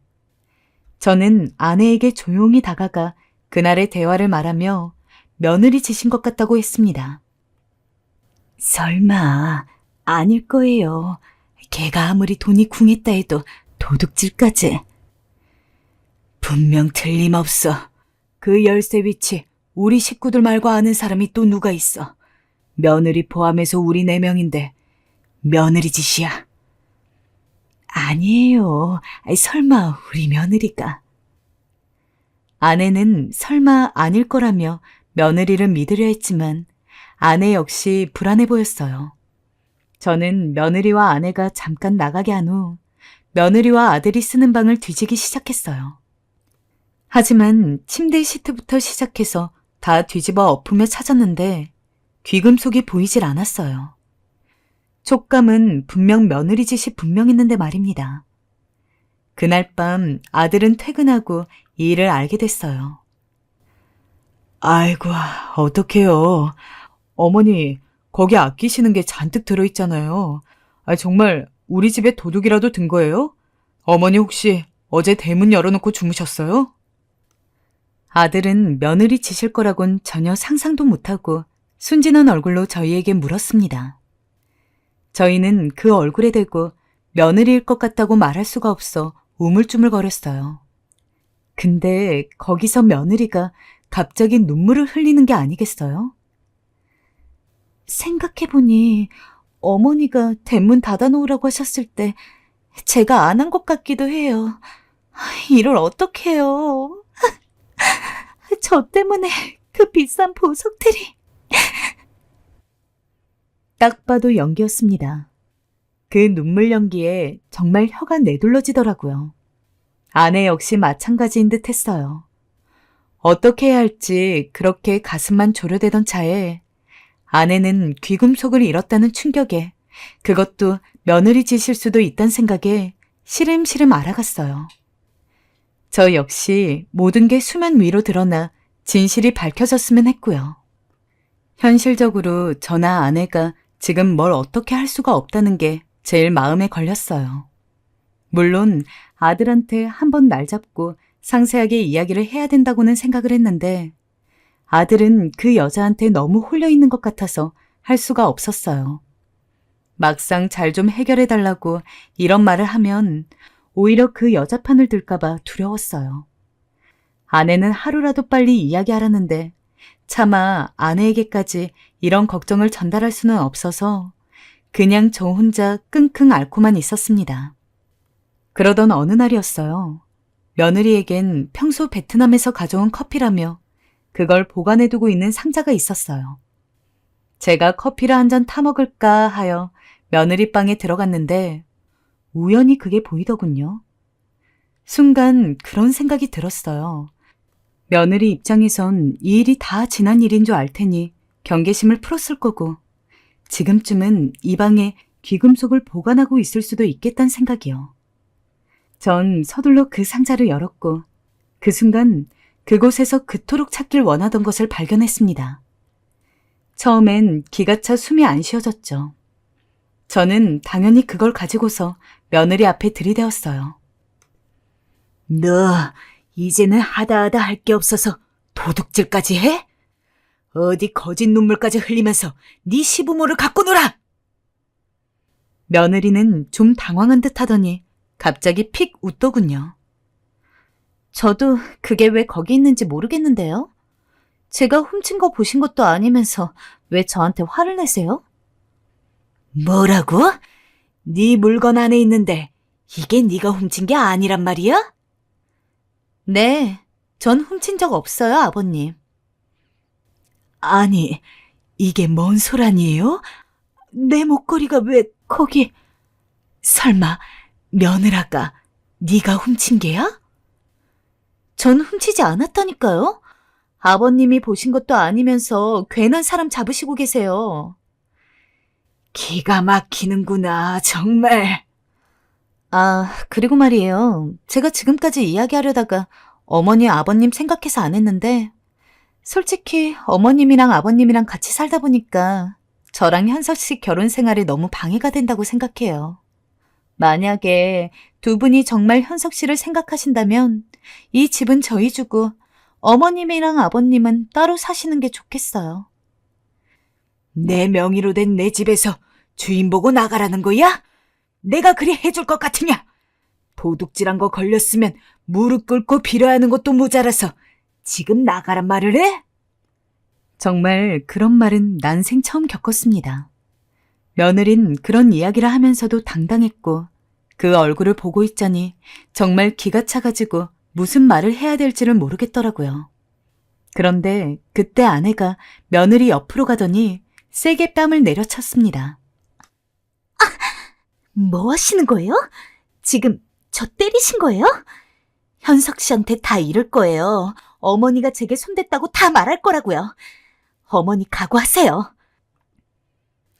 저는 아내에게 조용히 다가가 그날의 대화를 말하며 며느리 짓인 것 같다고 했습니다. 설마 아닐 거예요. 걔가 아무리 돈이 궁했다 해도 도둑질까지. 분명 틀림없어. 그 열쇠 위치 우리 식구들 말고 아는 사람이 또 누가 있어. 며느리 포함해서 우리 4명인데 며느리 짓이야. 아니에요. 설마 우리 며느리가. 아내는 설마 아닐 거라며 며느리를 믿으려 했지만 아내 역시 불안해 보였어요. 저는 며느리와 아내가 잠깐 나가게 한 후 며느리와 아들이 쓰는 방을 뒤지기 시작했어요. 하지만 침대 시트부터 시작해서 다 뒤집어 엎으며 찾았는데 귀금속이 보이질 않았어요. 촉감은 분명 며느리 짓이 분명했는데 말입니다. 그날 밤 아들은 퇴근하고 이 일을 알게 됐어요. 아이고, 어떡해요. 어머니, 거기 아끼시는 게 잔뜩 들어있잖아요. 정말 우리 집에 도둑이라도 든 거예요? 어머니 혹시 어제 대문 열어놓고 주무셨어요? 아들은 며느리 짓일 거라곤 전혀 상상도 못하고 순진한 얼굴로 저희에게 물었습니다. 저희는 그 얼굴에 대고 며느리일 것 같다고 말할 수가 없어 우물쭈물거렸어요. 근데 거기서 며느리가 갑자기 눈물을 흘리는 게 아니겠어요? 생각해보니 어머니가 대문 닫아놓으라고 하셨을 때 제가 안 한 것 같기도 해요. 이를 어떡해요. 저 때문에 그 비싼 보석들이. 딱 봐도 연기였습니다. 그 눈물 연기에 정말 혀가 내둘러지더라고요. 아내 역시 마찬가지인 듯 했어요. 어떻게 해야 할지 그렇게 가슴만 졸여대던 차에 아내는 귀금속을 잃었다는 충격에 그것도 며느리 짓일 수도 있다는 생각에 시름시름 알아갔어요. 저 역시 모든 게 수면 위로 드러나 진실이 밝혀졌으면 했고요. 현실적으로 저나 아내가 지금 뭘 어떻게 할 수가 없다는 게 제일 마음에 걸렸어요. 물론 아들한테 한번 날 잡고 상세하게 이야기를 해야 된다고는 생각을 했는데 아들은 그 여자한테 너무 홀려 있는 것 같아서 할 수가 없었어요. 막상 잘 좀 해결해달라고 이런 말을 하면 오히려 그 여자 편을 들까봐 두려웠어요. 아내는 하루라도 빨리 이야기하라는데 차마 아내에게까지 이런 걱정을 전달할 수는 없어서 그냥 저 혼자 끙끙 앓고만 있었습니다. 그러던 어느 날이었어요. 며느리에겐 평소 베트남에서 가져온 커피라며 그걸 보관해두고 있는 상자가 있었어요. 제가 커피를 한 잔 타먹을까 하여 며느리 방에 들어갔는데 우연히 그게 보이더군요. 순간 그런 생각이 들었어요. 며느리 입장에선 이 일이 다 지난 일인 줄 알 테니 경계심을 풀었을 거고 지금쯤은 이 방에 귀금속을 보관하고 있을 수도 있겠다는 생각이요. 전 서둘러 그 상자를 열었고 그 순간 그곳에서 그토록 찾길 원하던 것을 발견했습니다. 처음엔 기가 차 숨이 안 쉬어졌죠. 저는 당연히 그걸 가지고서 며느리 앞에 들이대었어요. 너 이제는 하다하다 할 게 없어서 도둑질까지 해? 어디 거짓 눈물까지 흘리면서 네 시부모를 갖고 놀아! 며느리는 좀 당황한 듯 하더니 갑자기 픽 웃더군요. 저도 그게 왜 거기 있는지 모르겠는데요. 제가 훔친 거 보신 것도 아니면서 왜 저한테 화를 내세요? 뭐라고? 네 물건 안에 있는데 이게 네가 훔친 게 아니란 말이야? 네, 전 훔친 적 없어요, 아버님. 아니, 이게 뭔 소란이에요? 내 목걸이가 왜 거기... 설마 며느라가 네가 훔친 게야? 전 훔치지 않았다니까요. 아버님이 보신 것도 아니면서 괜한 사람 잡으시고 계세요. 기가 막히는구나, 정말. 아, 그리고 말이에요. 제가 지금까지 이야기하려다가 어머니, 아버님 생각해서 안 했는데 솔직히 어머님이랑 아버님이랑 같이 살다 보니까 저랑 현석 씨 결혼 생활에 너무 방해가 된다고 생각해요. 만약에 두 분이 정말 현석 씨를 생각하신다면 이 집은 저희 주고 어머님이랑 아버님은 따로 사시는 게 좋겠어요. 내 명의로 된 내 집에서 주인 보고 나가라는 거야? 내가 그리 해줄 것 같으냐? 도둑질한 거 걸렸으면 무릎 꿇고 빌어야 하는 것도 모자라서 지금 나가란 말을 해? 정말 그런 말은 난생 처음 겪었습니다. 며느린 그런 이야기를 하면서도 당당했고 그 얼굴을 보고 있자니 정말 기가 차가지고 무슨 말을 해야 될지를 모르겠더라고요. 그런데 그때 아내가 며느리 옆으로 가더니 세게 뺨을 내려쳤습니다. 뭐 하시는 거예요? 지금 저 때리신 거예요? 현석 씨한테 다 이럴 거예요. 어머니가 제게 손댔다고 다 말할 거라고요. 어머니 각오하세요.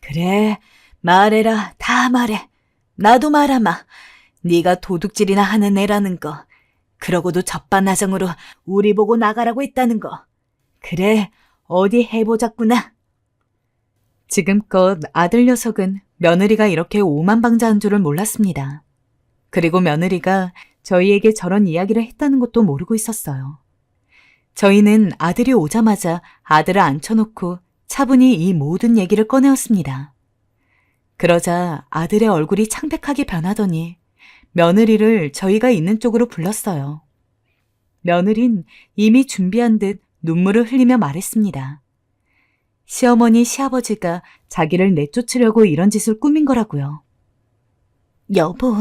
그래, 말해라. 다 말해. 나도 말하마. 네가 도둑질이나 하는 애라는 거. 그러고도 적반하장으로 우리 보고 나가라고 했다는 거. 그래, 어디 해보자꾸나. 지금껏 아들 녀석은 며느리가 이렇게 오만방자한 줄을 몰랐습니다. 그리고 며느리가 저희에게 저런 이야기를 했다는 것도 모르고 있었어요. 저희는 아들이 오자마자 아들을 앉혀놓고 차분히 이 모든 얘기를 꺼내었습니다. 그러자 아들의 얼굴이 창백하게 변하더니 며느리를 저희가 있는 쪽으로 불렀어요. 며느린 이미 준비한 듯 눈물을 흘리며 말했습니다. 시어머니, 시아버지가 자기를 내쫓으려고 이런 짓을 꾸민 거라고요. 여보,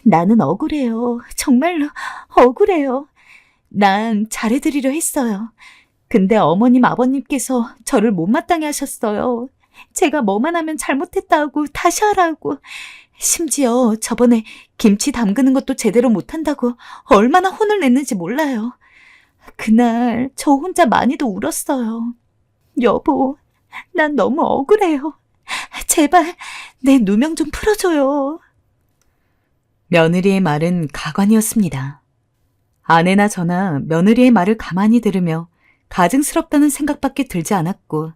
나는 억울해요. 정말로 억울해요. 난 잘해드리려 했어요. 근데 어머님, 아버님께서 저를 못마땅해 하셨어요. 제가 뭐만 하면 잘못했다고 다시 하라고. 심지어 저번에 김치 담그는 것도 제대로 못한다고 얼마나 혼을 냈는지 몰라요. 그날 저 혼자 많이도 울었어요. 여보, 난 너무 억울해요. 제발 내 누명 좀 풀어줘요. 며느리의 말은 가관이었습니다. 아내나 저나 며느리의 말을 가만히 들으며 가증스럽다는 생각밖에 들지 않았고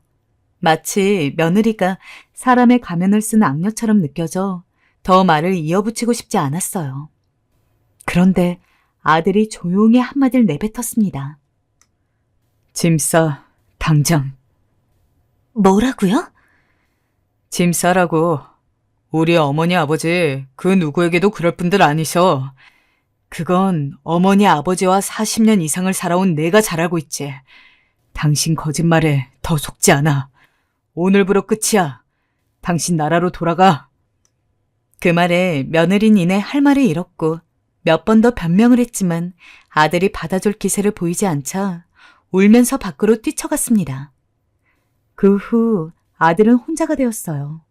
마치 며느리가 사람의 가면을 쓴 악녀처럼 느껴져 더 말을 이어붙이고 싶지 않았어요. 그런데 아들이 조용히 한마디를 내뱉었습니다. 짐 싸, 당장. 뭐라고요? 짐 싸라고. 우리 어머니 아버지 그 누구에게도 그럴 분들 아니셔. 그건 어머니 아버지와 40년 이상을 살아온 내가 잘 알고 있지. 당신 거짓말에 더 속지 않아. 오늘부로 끝이야. 당신 나라로 돌아가. 그 말에 며느린 이내 할 말을 잃었고 몇 번 더 변명을 했지만 아들이 받아줄 기세를 보이지 않자 울면서 밖으로 뛰쳐갔습니다. 그 후 아들은 혼자가 되었어요.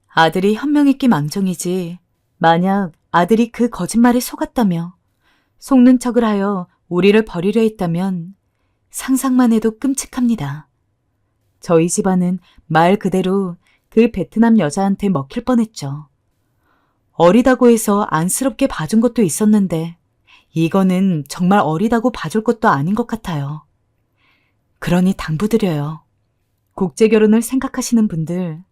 아들이 현명했기 망정이지 만약 아들이 그 거짓말에 속았다며 속는 척을 하여 우리를 버리려 했다면 상상만 해도 끔찍합니다. 저희 집안은 말 그대로 그 베트남 여자한테 먹힐 뻔했죠. 어리다고 해서 안쓰럽게 봐준 것도 있었는데 이거는 정말 어리다고 봐줄 것도 아닌 것 같아요. 그러니 당부드려요. 국제결혼을 생각하시는 분들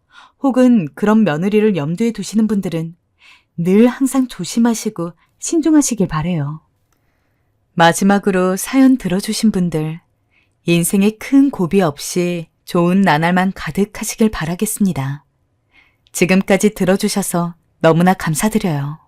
혹은 그런 며느리를 염두에 두시는 분들은 늘 항상 조심하시고 신중하시길 바래요. 마지막으로 사연 들어주신 분들 인생에 큰 고비 없이 좋은 나날만 가득하시길 바라겠습니다. 지금까지 들어주셔서 너무나 감사드려요.